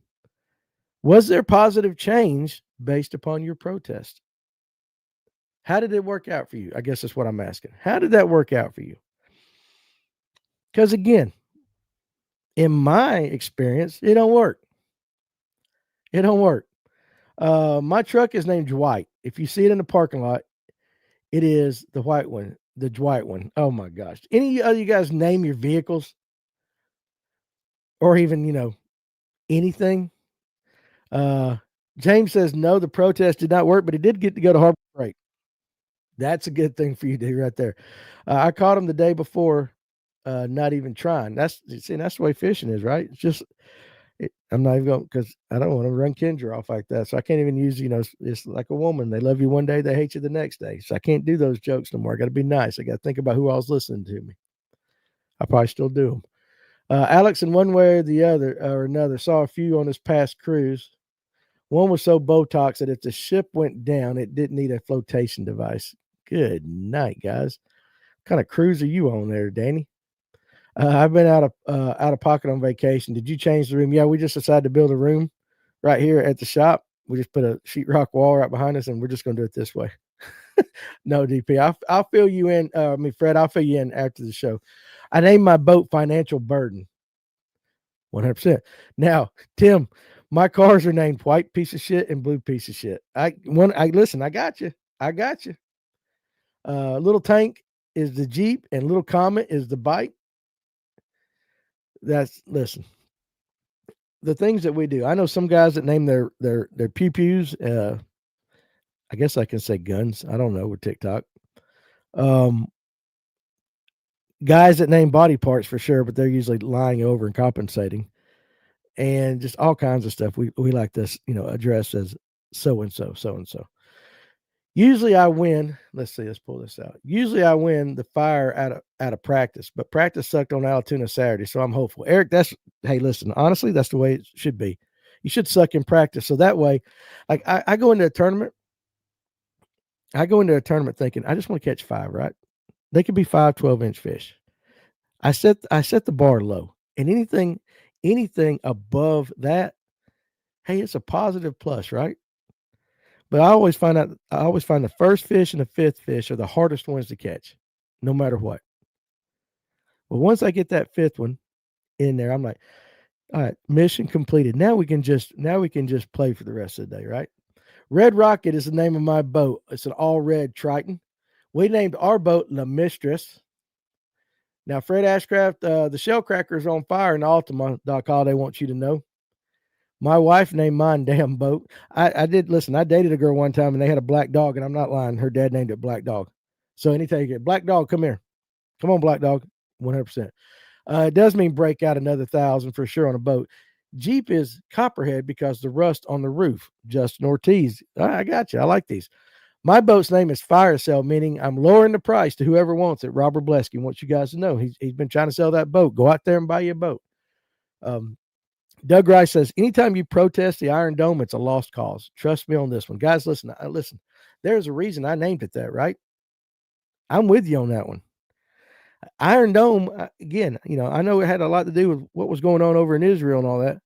was there positive change based upon your protest? How did it work out for you? I guess that's what I'm asking. How did that work out for you? Because again, in my experience, it don't work. It don't work. My truck is named Dwight. If you see it in the parking lot, it is the white one, the Dwight one. Oh my gosh. Any of you guys name your vehicles? Or even, anything? James says, no, the protest did not work, but he did get to go to Harbor Freight. That's a good thing for you to do right there. I caught him the day before, not even trying. That's the way fishing is, right? It's just, I'm not even going, because I don't want to run Kendra off like that. So I can't even use, it's like a woman. They love you one day, they hate you the next day. So I can't do those jokes no more. I got to be nice. I got to think about who all's listening to me. I probably still do them. Alex, in one way or the other or another, saw a few on this past cruise. One was so Botox that if the ship went down, it didn't need a flotation device. Good night, guys. What kind of cruise are you on there, Danny? I've been out of pocket on vacation. Did you change the room? Yeah, we just decided to build a room right here at the shop. We just put a sheetrock wall right behind us, and we're just going to do it this way. No, DP. I'll fill you in. Fred, I'll fill you in after the show. I named my boat Financial Burden. 100%. Now, Tim, my cars are named White Piece of Shit and Blue Piece of Shit. Listen, I got you. Little Tank is the Jeep and Little Comet is the bike. Listen. The things that we do. I know some guys that name their pew-pews. I guess I can say guns. I don't know with TikTok. Guys that name body parts for sure, but they're usually lying over and compensating, and just all kinds of stuff. We like this, address as so and so. Usually I win. Let's pull this out. Usually I win the fire out of practice, but practice sucked on Altoona Saturday, so I'm hopeful. Eric, hey, listen, honestly, that's the way it should be. You should suck in practice, so that way, like I go into a tournament. I go into a tournament thinking I just want to catch 5, right? They could be 5 12-inch fish. I set the bar low, and anything above that, hey, it's a positive plus, right? But I always find the first fish and the fifth fish are the hardest ones to catch, no matter what. Well, once I get that fifth one in there, I'm like, all right, mission completed. Now we can just play for the rest of the day, right? Red Rocket is the name of my boat. It's an all red Triton. We named our boat La Mistress. Now, Fred Ashcraft, the shell cracker is on fire in Altima. Doc Holiday wants you to know. My wife named mine Damn Boat. I did listen. I dated a girl one time and they had a black dog, and I'm not lying. Her dad named it Black Dog. So anytime you get Black Dog, come here. Come on, Black Dog. 100%. It does mean break out another 1,000 for sure on a boat. Jeep is Copperhead because the rust on the roof. Justin Ortiz. I got you. I like these. My boat's name is Fire Sale, meaning I'm lowering the price to whoever wants it. Robert Blesky wants you guys to know he's been trying to sell that boat. Go out there and buy you a boat. Doug Rice says, anytime you protest the Iron Dome, it's a lost cause. Trust me on this one. Guys, listen. There's a reason I named it that, right? I'm with you on that one. Iron Dome, again, I know it had a lot to do with what was going on over in Israel and all that,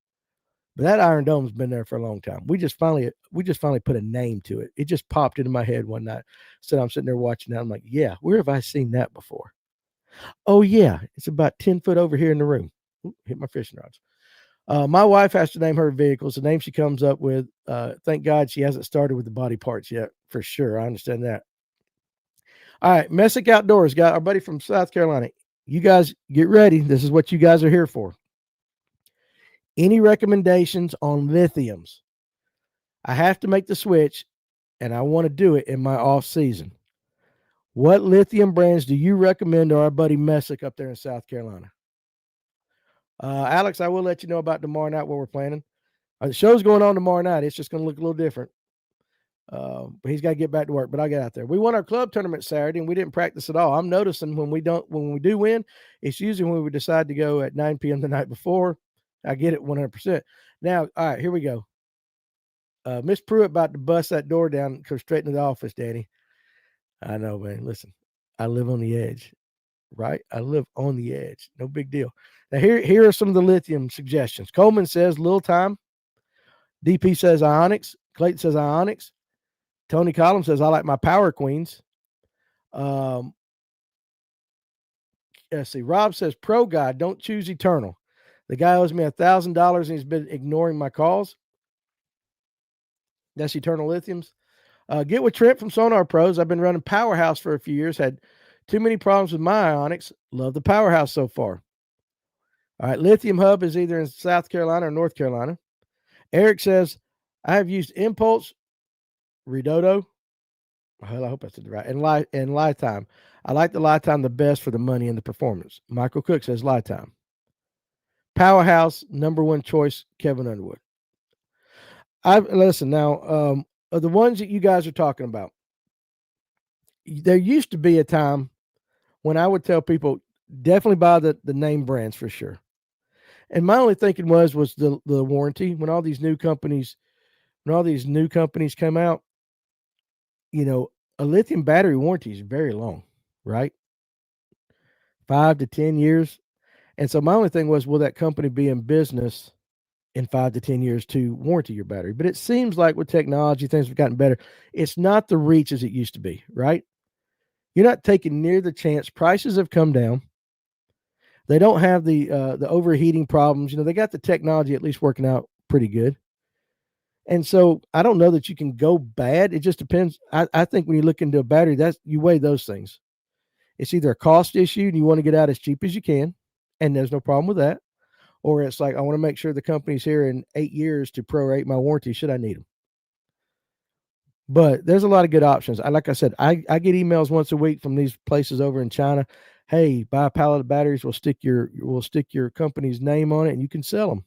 but that Iron Dome's been there for a long time. We just finally put a name to it. It just popped into my head one night. So I'm sitting there watching that. I'm like, yeah, where have I seen that before? Oh yeah, it's about 10 foot over here in the room. Ooh, hit my fishing rods. My wife has to name her vehicles. The name she comes up with, thank God she hasn't started with the body parts yet, for sure. I understand that. All right, Messick Outdoors got our buddy from South Carolina. You guys get ready. This is what you guys are here for. Any recommendations on lithiums? I have to make the switch, and I want to do it in my off season. What lithium brands do you recommend to our buddy Messick up there in South Carolina? Alex, I will let you know about tomorrow night what we're planning. The show's going on tomorrow night. It's just going to look a little different. But he's got to get back to work. But I'll get out there. We won our club tournament Saturday, and we didn't practice at all. I'm noticing when we do win, it's usually when we decide to go at 9 p.m. the night before. I get it 100%. Now, all right, here we go. Miss Pruitt about to bust that door down and go straight into the office, Danny. I know, man. Listen, I live on the edge, right? I live on the edge. No big deal. Now, here are some of the lithium suggestions. Coleman says little time. DP says Ionics. Clayton says Ionics. Tony Collins says I like my Power Queens. Let's see. Rob says Pro Guy, don't choose Eternal. The guy owes me $1,000 and he's been ignoring my calls. That's Eternal Lithiums. Get with Trent from Sonar Pros. I've been running Powerhouse for a few years. Had too many problems with my Ionics. Love the Powerhouse so far. All right. Lithium Hub is either in South Carolina or North Carolina. Eric says, I have used Impulse, Redodo. Well, I hope I said it right. And Lifetime. I like the Lifetime the best for the money and the performance. Michael Cook says Lifetime. Powerhouse, number one choice, Kevin Underwood. Listen now, the ones that you guys are talking about, there used to be a time when I would tell people definitely buy the name brands for sure. And my only thinking was the warranty. When all these new companies come out, a lithium battery warranty is very long, right? 5 to 10 years. And so my only thing was, will that company be in business in 5 to 10 years to warranty your battery? But it seems like with technology, things have gotten better. It's not the reach as it used to be, right? You're not taking near the chance. Prices have come down. They don't have the overheating problems. They got the technology at least working out pretty good. And so I don't know that you can go bad. It just depends. I think when you look into a battery, you weigh those things. It's either a cost issue and you want to get out as cheap as you can, and there's no problem with that. Or it's like, I want to make sure the company's here in 8 years to prorate my warranty should I need them. But there's a lot of good options. Like I said, I get emails once a week from these places over in China. Hey, buy a pallet of batteries. We'll stick your company's name on it, and you can sell them.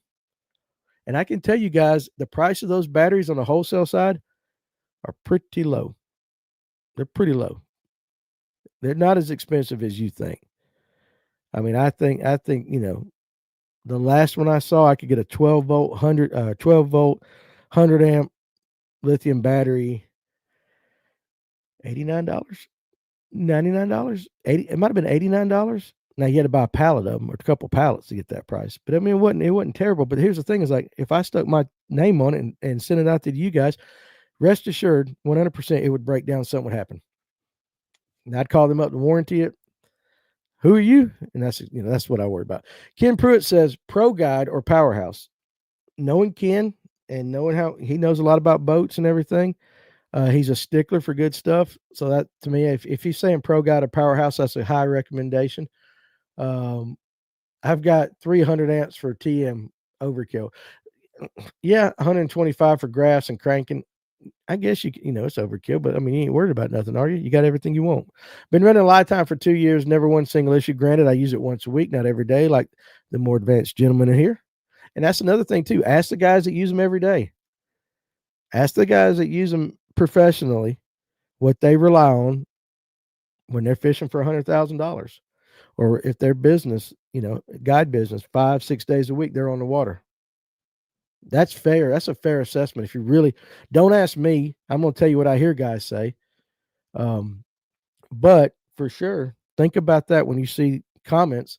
And I can tell you guys, the price of those batteries on the wholesale side are pretty low. They're pretty low. They're not as expensive as you think. I mean, I think the last one I saw, I could get a 12 volt 100 amp lithium battery, $89, $99, it might have been $89. Now you had to buy a pallet of them or a couple pallets to get that price. But I mean, it wasn't terrible. But here's the thing: is like if I stuck my name on it and sent it out to you guys, rest assured, 100%, it would break down. Something would happen. And I'd call them up to warranty it. Who are you? And that's what I worry about. Ken Pruitt says Pro Guide or Powerhouse. Knowing Ken and knowing how he knows a lot about boats and everything, he's a stickler for good stuff. So that to me, if he's saying Pro Guide or Powerhouse, that's a high recommendation. I've got 300 amps for TM overkill. Yeah, 125 for graphs and cranking. I guess it's overkill, but I mean, you ain't worried about nothing, are you? You got everything you want. Been running a Lifetime for 2 years, never one single issue. Granted, I use it once a week, not every day, like the more advanced gentlemen in here. And that's another thing too. Ask the guys that use them every day. Ask the guys that use them professionally what they rely on when they're fishing for $100,000, or if their business, guide business, 5-6 days a week, they're on the water. That's fair. That's a fair assessment. If you really don't ask me, I'm going to tell you what I hear guys say. Um, but for sure, think about that when you see comments.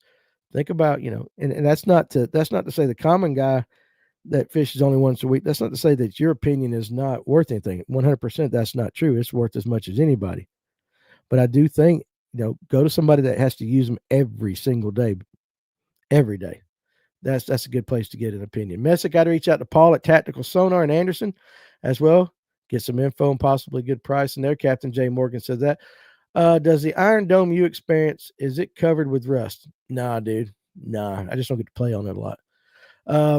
Think about, and that's not to say the common guy that fishes only once a week. That's not to say that your opinion is not worth anything. 100% that's not true. It's worth as much as anybody. But I do think, go to somebody that has to use them every single day, every day. That's a good place to get an opinion. Messick got to reach out to Paul at Tactical Sonar and Anderson as well. Get some info and possibly a good price in there. Captain J. Morgan says that. Does the Iron Dome you experience, is it covered with rust? Nah, dude. Nah, I just don't get to play on it a lot.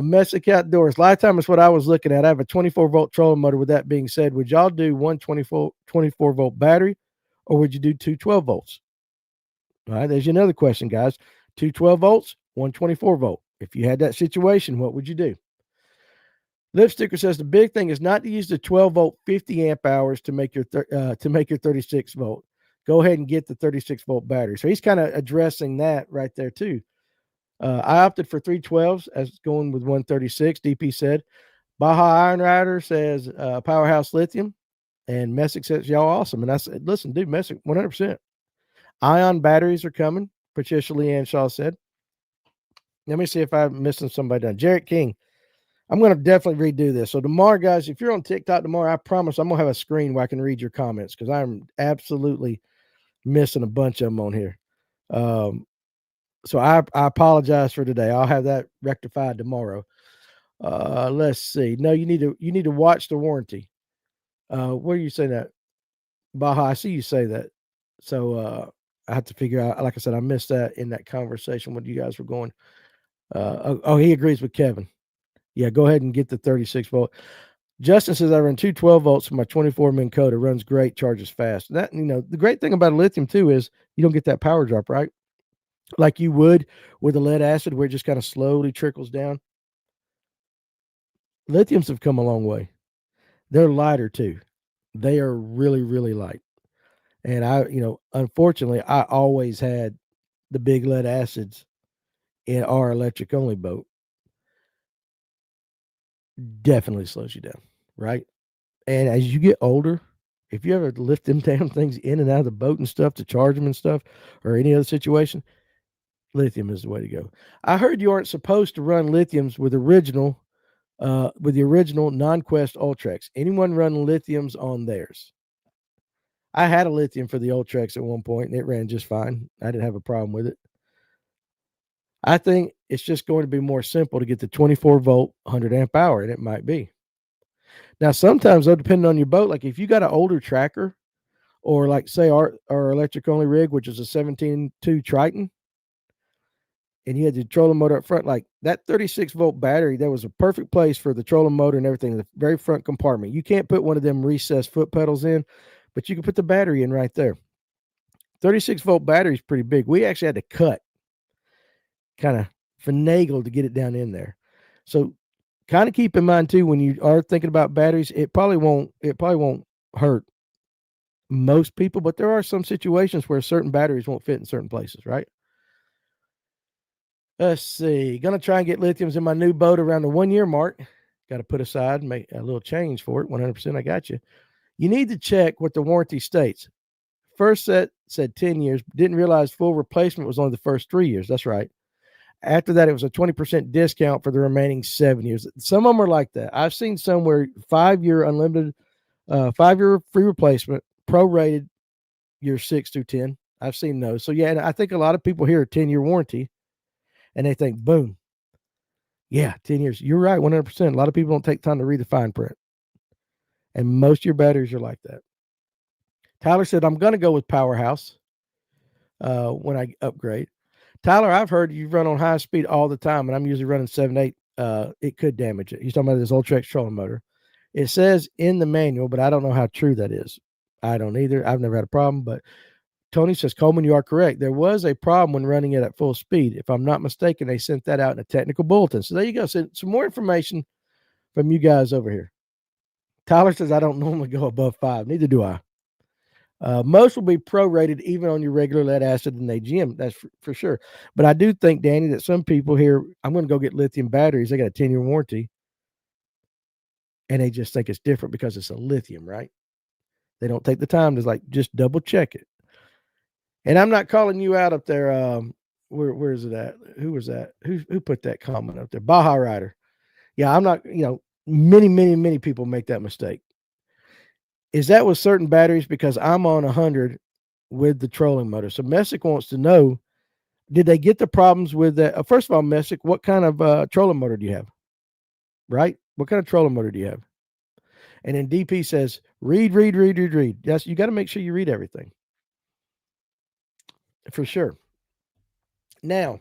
Messick Outdoors. Lifetime is what I was looking at. I have a 24-volt trolling motor. With that being said, would y'all do one 24-volt battery, or would you do two 12 volts? All right, there's another question, guys. Two 12 volts, one 24-volt. If you had that situation, what would you do? Lipsticker says the big thing is not to use the 12-volt 50 amp hours to make your 36-volt. Go ahead and get the 36-volt battery. So he's kind of addressing that right there too. I opted for 312s as going with 136. DP said. Baja Iron Rider says Powerhouse Lithium. And Messick says, y'all awesome. And I said, listen, dude, Messick, 100%. Ion batteries are coming, Patricia Leanne Shaw said. Let me see if I'm missing somebody down. Jarrett King. I'm going to definitely redo this. So tomorrow, guys, if you're on TikTok tomorrow, I promise I'm going to have a screen where I can read your comments because I'm absolutely missing a bunch of them on here. So I apologize for today. I'll have that rectified tomorrow. Let's see. No, you need to watch the warranty. Where are you saying that? Baja, I see you say that. So I have to figure out, like I said, I missed that in that conversation when you guys were going. He agrees with Kevin. Yeah, go ahead and get the 36-volt. Justin says I run two 12 volts for my 24 Minn Kota. Runs great, charges fast. That the great thing about lithium too is you don't get that power drop, right? Like you would with a lead acid, where it just kind of slowly trickles down. Lithiums have come a long way. They're lighter too. They are really, really light. And unfortunately, I always had the big lead acids in our electric only boat. Definitely slows you down, right? And as you get older, if you ever lift them damn things in and out of the boat and stuff to charge them and stuff, or any other situation, lithium is the way to go. I heard you aren't supposed to run lithiums with the original non-Quest Ultrex. Anyone run lithiums on theirs? I had a lithium for the Ultrex at one point, and it ran just fine. I didn't have a problem with it. I think it's just going to be more simple to get the 24-volt 100 amp hour, and it might be. Now, sometimes, though, depending on your boat, like if you got an older tracker, or like say our electric only rig, which is a 17.2 Triton, and you had the trolling motor up front, like that 36-volt battery, that was a perfect place for the trolling motor and everything in the very front compartment. You can't put one of them recessed foot pedals in, but you can put the battery in right there. 36-volt battery is pretty big. We actually had to cut, kind of finagle to get it down in there. So kind of keep in mind too, when you are thinking about batteries, it probably won't hurt most people, but there are some situations where certain batteries won't fit in certain places, right? Let's see. Gonna try and get lithiums in my new boat around the 1 year mark. Got to put aside, make a little change for it. 100%. I got you. You need to check what the warranty states. First set said 10 years. Didn't realize full replacement was only the first 3 years. That's right. After that, it was a 20% discount for the remaining 7 years. Some of them are like that. I've seen some where 5-year unlimited, 5-year free replacement, prorated year 6 through 10. I've seen those. So yeah, and I think a lot of people hear a 10-year warranty and they think, boom. Yeah, 10 years. You're right, 100%. A lot of people don't take time to read the fine print. And most of your batteries are like that. Tyler said, I'm going to go with Powerhouse when I upgrade. Tyler, I've heard you run on high speed all the time, and I'm usually running 7.8. It could damage it. He's talking about this Ultrex trolling motor. It says in the manual, but I don't know how true that is. I don't either. I've never had a problem, but Tony says, Coleman, you are correct. There was a problem when running it at full speed. If I'm not mistaken, they sent that out in a technical bulletin. So there you go. So some more information from you guys over here. Tyler says, I don't normally go above 5. Neither do I. Most will be prorated even on your regular lead acid and AGM. That's for sure. But I do think, Danny, that some people here, I'm going to go get lithium batteries. They got a 10-year warranty. and they just think it's different because it's a lithium, right? They don't take the time to like just double check it. And I'm not calling you out up there. Where is it at? Who was that? Who put that comment up there? Baja Rider. Yeah, I'm not. Many people make that mistake. Is that with certain batteries? Because I'm on 100 with the trolling motor. So Messick wants to know: did they get the problems with that? First of all, Messick, what kind of trolling motor do you have? Right? What kind of trolling motor do you have? And then DP says, read. Yes, you got to make sure you read everything. For sure. Now,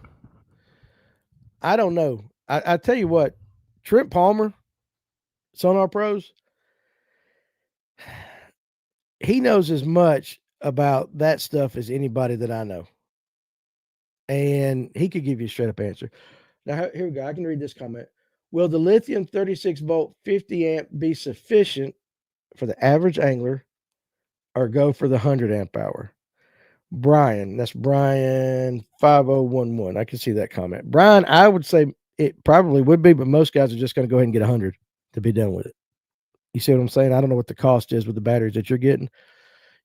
I don't know. I tell you what, Trent Palmer, Sonar Pros, he knows as much about that stuff as anybody that I know. And he could give you a straight up answer. Now, here we go. I can read this comment. Will the lithium 36 volt 50 amp be sufficient for the average angler or go for the 100 amp hour? Brian, that's Brian 5011. I can see that comment. Brian, I would say it probably would be, but most guys are just going to go ahead and get 100 to be done with it. You see what I'm saying? I don't know what the cost is with the batteries that you're getting.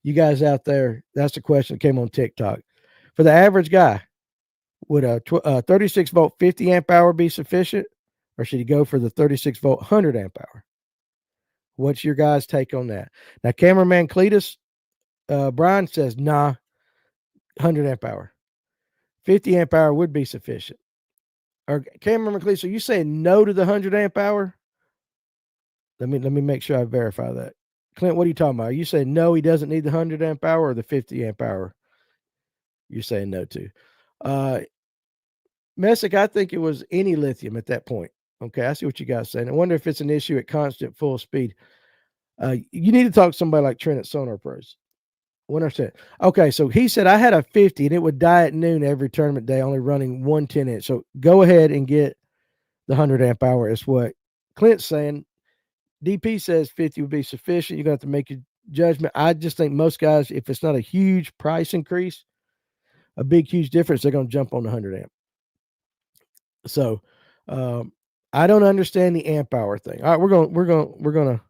You guys out there, that's the question that came on TikTok. For the average guy, would a 36 volt 50 amp hour be sufficient, or should he go for the 36 volt 100 amp hour? What's your guys' take on that? Now, cameraman Cletus, Brian says, nah, 100 amp hour. 50 amp hour would be sufficient. Or cameraman Cletus, are you saying no to the 100 amp hour? Let me make sure I verify that. Clint, what are you talking about? Are you saying no, he doesn't need the 100 amp hour or the 50 amp hour? You're saying no to. Messick, I think it was any lithium at that point. Okay, I see what you guys are saying. I wonder if it's an issue at constant full speed. You need to talk to somebody like Trent at Sonar Pros. 100%. Okay, so he said I had a 50 and it would die at noon every tournament day, only running 110 inch. So go ahead and get the 100 amp hour, is what Clint's saying. DP says 50 would be sufficient. You're going to have to make your judgment. I just think most guys, if it's not a huge price increase, a big, huge difference, they're going to jump on the 100 amp. So I don't understand the amp hour thing. All right, we're going to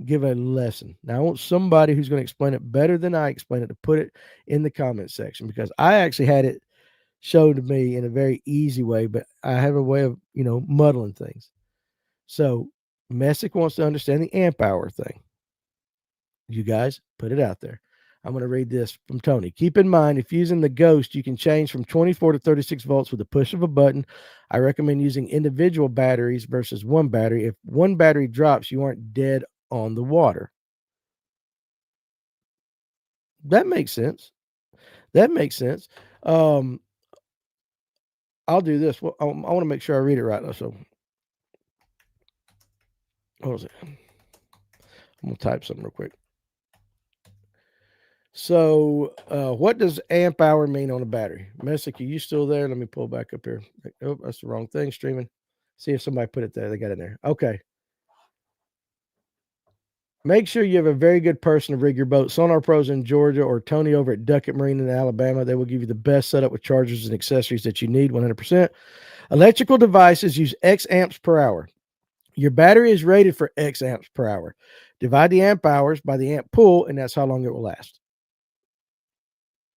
give a lesson. Now I want somebody who's going to explain it better than I explain it to put it in the comment section, because I actually had it showed to me in a very easy way, but I have a way of, muddling things. So Messick wants to understand the amp hour thing. You guys put it out there. I'm going to read this from Tony. Keep in mind, if using the Ghost, you can change from 24 to 36 volts with the push of a button. I recommend using individual batteries versus one battery. If one battery drops, you aren't dead on the water. That makes sense. I'll do this. Well, I want to make sure I read it right now. So, what was it? I'm going to type something real quick. So, what does amp hour mean on a battery? Messick, are you still there? Let me pull back up here. Oh, that's the wrong thing. Streaming. See if somebody put it there. They got it in there. Okay. Make sure you have a very good person to rig your boat. Sonar Pros in Georgia or Tony over at Duckett Marine in Alabama. They will give you the best setup with chargers and accessories that you need 100%. Electrical devices use X amps per hour. Your battery is rated for X amps per hour. Divide the amp hours by the amp pool, and that's how long it will last.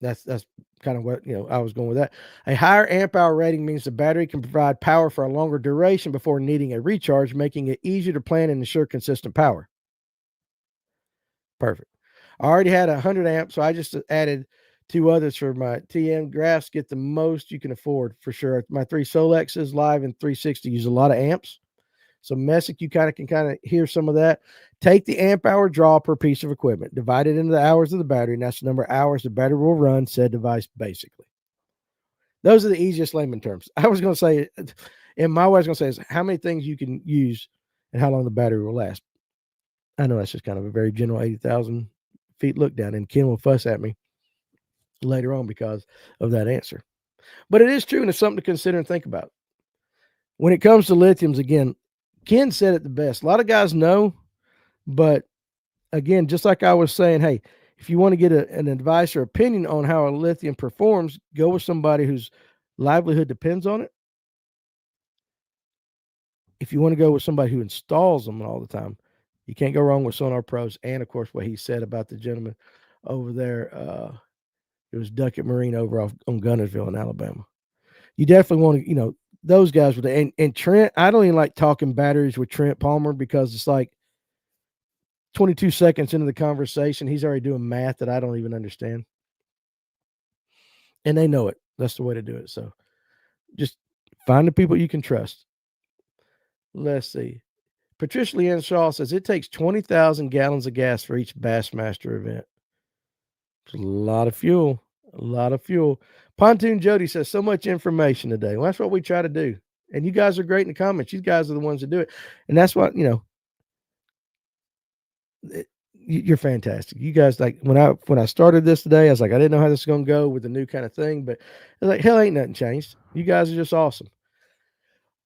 That's kind of what I was going with that. A higher amp hour rating means the battery can provide power for a longer duration before needing a recharge, making it easier to plan and ensure consistent power. Perfect. I already had 100 amps, so I just added 2 others for my TM graphs. Get the most you can afford for sure. My 3 Solexes Live and 360 use a lot of amps. So Messick, you can hear some of that. Take the amp hour draw per piece of equipment, divide it into the hours of the battery, and that's the number of hours the battery will run said device basically. Those are the easiest layman terms. I was going to say, in my way, I was going to say is how many things you can use and how long the battery will last. I know that's just kind of a very general 80,000 feet look down, and Ken will fuss at me later on because of that answer. But it is true, and it's something to consider and think about. When it comes to lithiums, again, Ken said it the best. A lot of guys know, but again, just like I was saying, hey, if you want to get an advice or opinion on how a lithium performs, go with somebody whose livelihood depends on it. If you want to go with somebody who installs them all the time, You can't go wrong with Sonar Pros, and of course what he said about the gentleman over there. It was Duckett Marine over off on Gunnersville in Alabama. You definitely want to, those guys with and Trent. I don't even like talking batteries with Trent Palmer because it's like 22 seconds into the conversation, he's already doing math that I don't even understand, and they know it. That's the way to do it. So just find the people you can trust. Let's see. Patricia Leanne Shaw says it takes 20,000 gallons of gas for each Bassmaster event. It's a lot of fuel. A lot of fuel. Pontoon Jody says so much information today. Well, that's what we try to do. And you guys are great in the comments. You guys are the ones that do it. And that's what, you're fantastic. You guys, like when I started this today, I was like, I didn't know how this is going to go with the new kind of thing, but I was like, hell, ain't nothing changed. You guys are just awesome.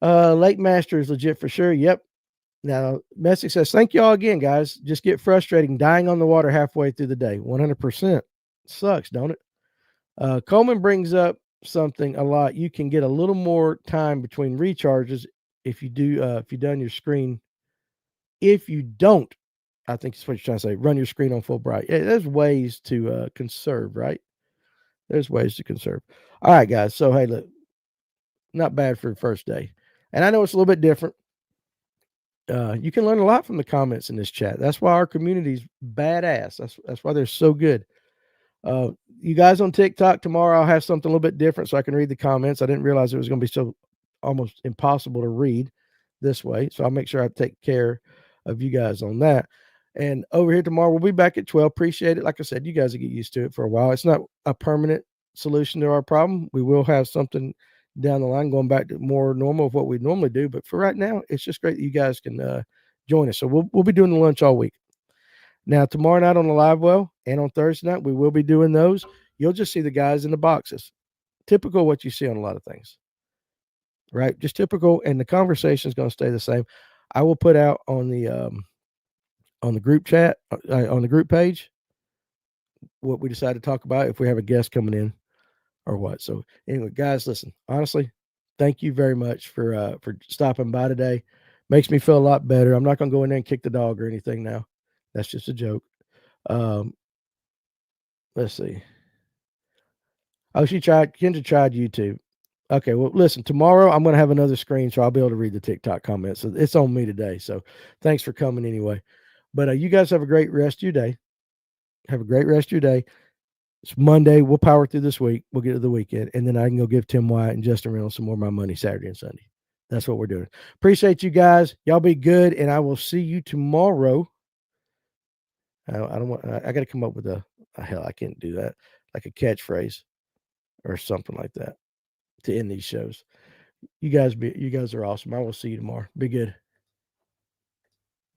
Lake Master is legit for sure. Yep. Now, Messick says, thank you all again, guys. Just get frustrating dying on the water halfway through the day. 100%. Sucks, don't it? Coleman brings up something a lot. You can get a little more time between recharges if you do, if you've done your screen. If you don't, I think that's what you're trying to say, run your screen on full bright. Yeah, there's ways to conserve, right? There's ways to conserve. All right, guys. So, hey, look, not bad for the first day. And I know it's a little bit different. You can learn a lot from the comments in this chat. That's why our community's badass. That's why they're so good. You guys on TikTok tomorrow, I'll have something a little bit different so I can read the comments. I didn't realize it was going to be so almost impossible to read this way. So I'll make sure I take care of you guys on that. And over here tomorrow, we'll be back at 12. Appreciate it. Like I said, you guys will get used to it for a while. It's not a permanent solution to our problem. We will have something down the line going back to more normal of what we normally do. But for right now, it's just great that you guys can join us. So we'll be doing the lunch all week. Now, tomorrow night on the live well and on Thursday night, we will be doing those. You'll just see the guys in the boxes. Typical what you see on a lot of things, right? Just typical, and the conversation is going to stay the same. I will put out on the group chat, on the group page, what we decide to talk about if we have a guest coming in or what. So anyway, guys, listen, honestly, thank you very much for stopping by today. Makes me feel a lot better. I'm not going to go in there and kick the dog or anything now. That's just a joke. Let's see. Oh, Kendra tried YouTube. Okay, well, listen, tomorrow I'm going to have another screen, so I'll be able to read the TikTok comments. So it's on me today. So thanks for coming anyway. But you guys have a great rest of your day. Have a great rest of your day. It's Monday. We'll power through this week. We'll get to the weekend, and then I can go give Tim Wyatt and Justin Reynolds some more of my money Saturday and Sunday. That's what we're doing. Appreciate you guys. Y'all be good, and I will see you tomorrow. I don't want. I got to come up with hell. I can't do that. Like a catchphrase or something like that to end these shows. You guys are awesome. I will see you tomorrow. Be good.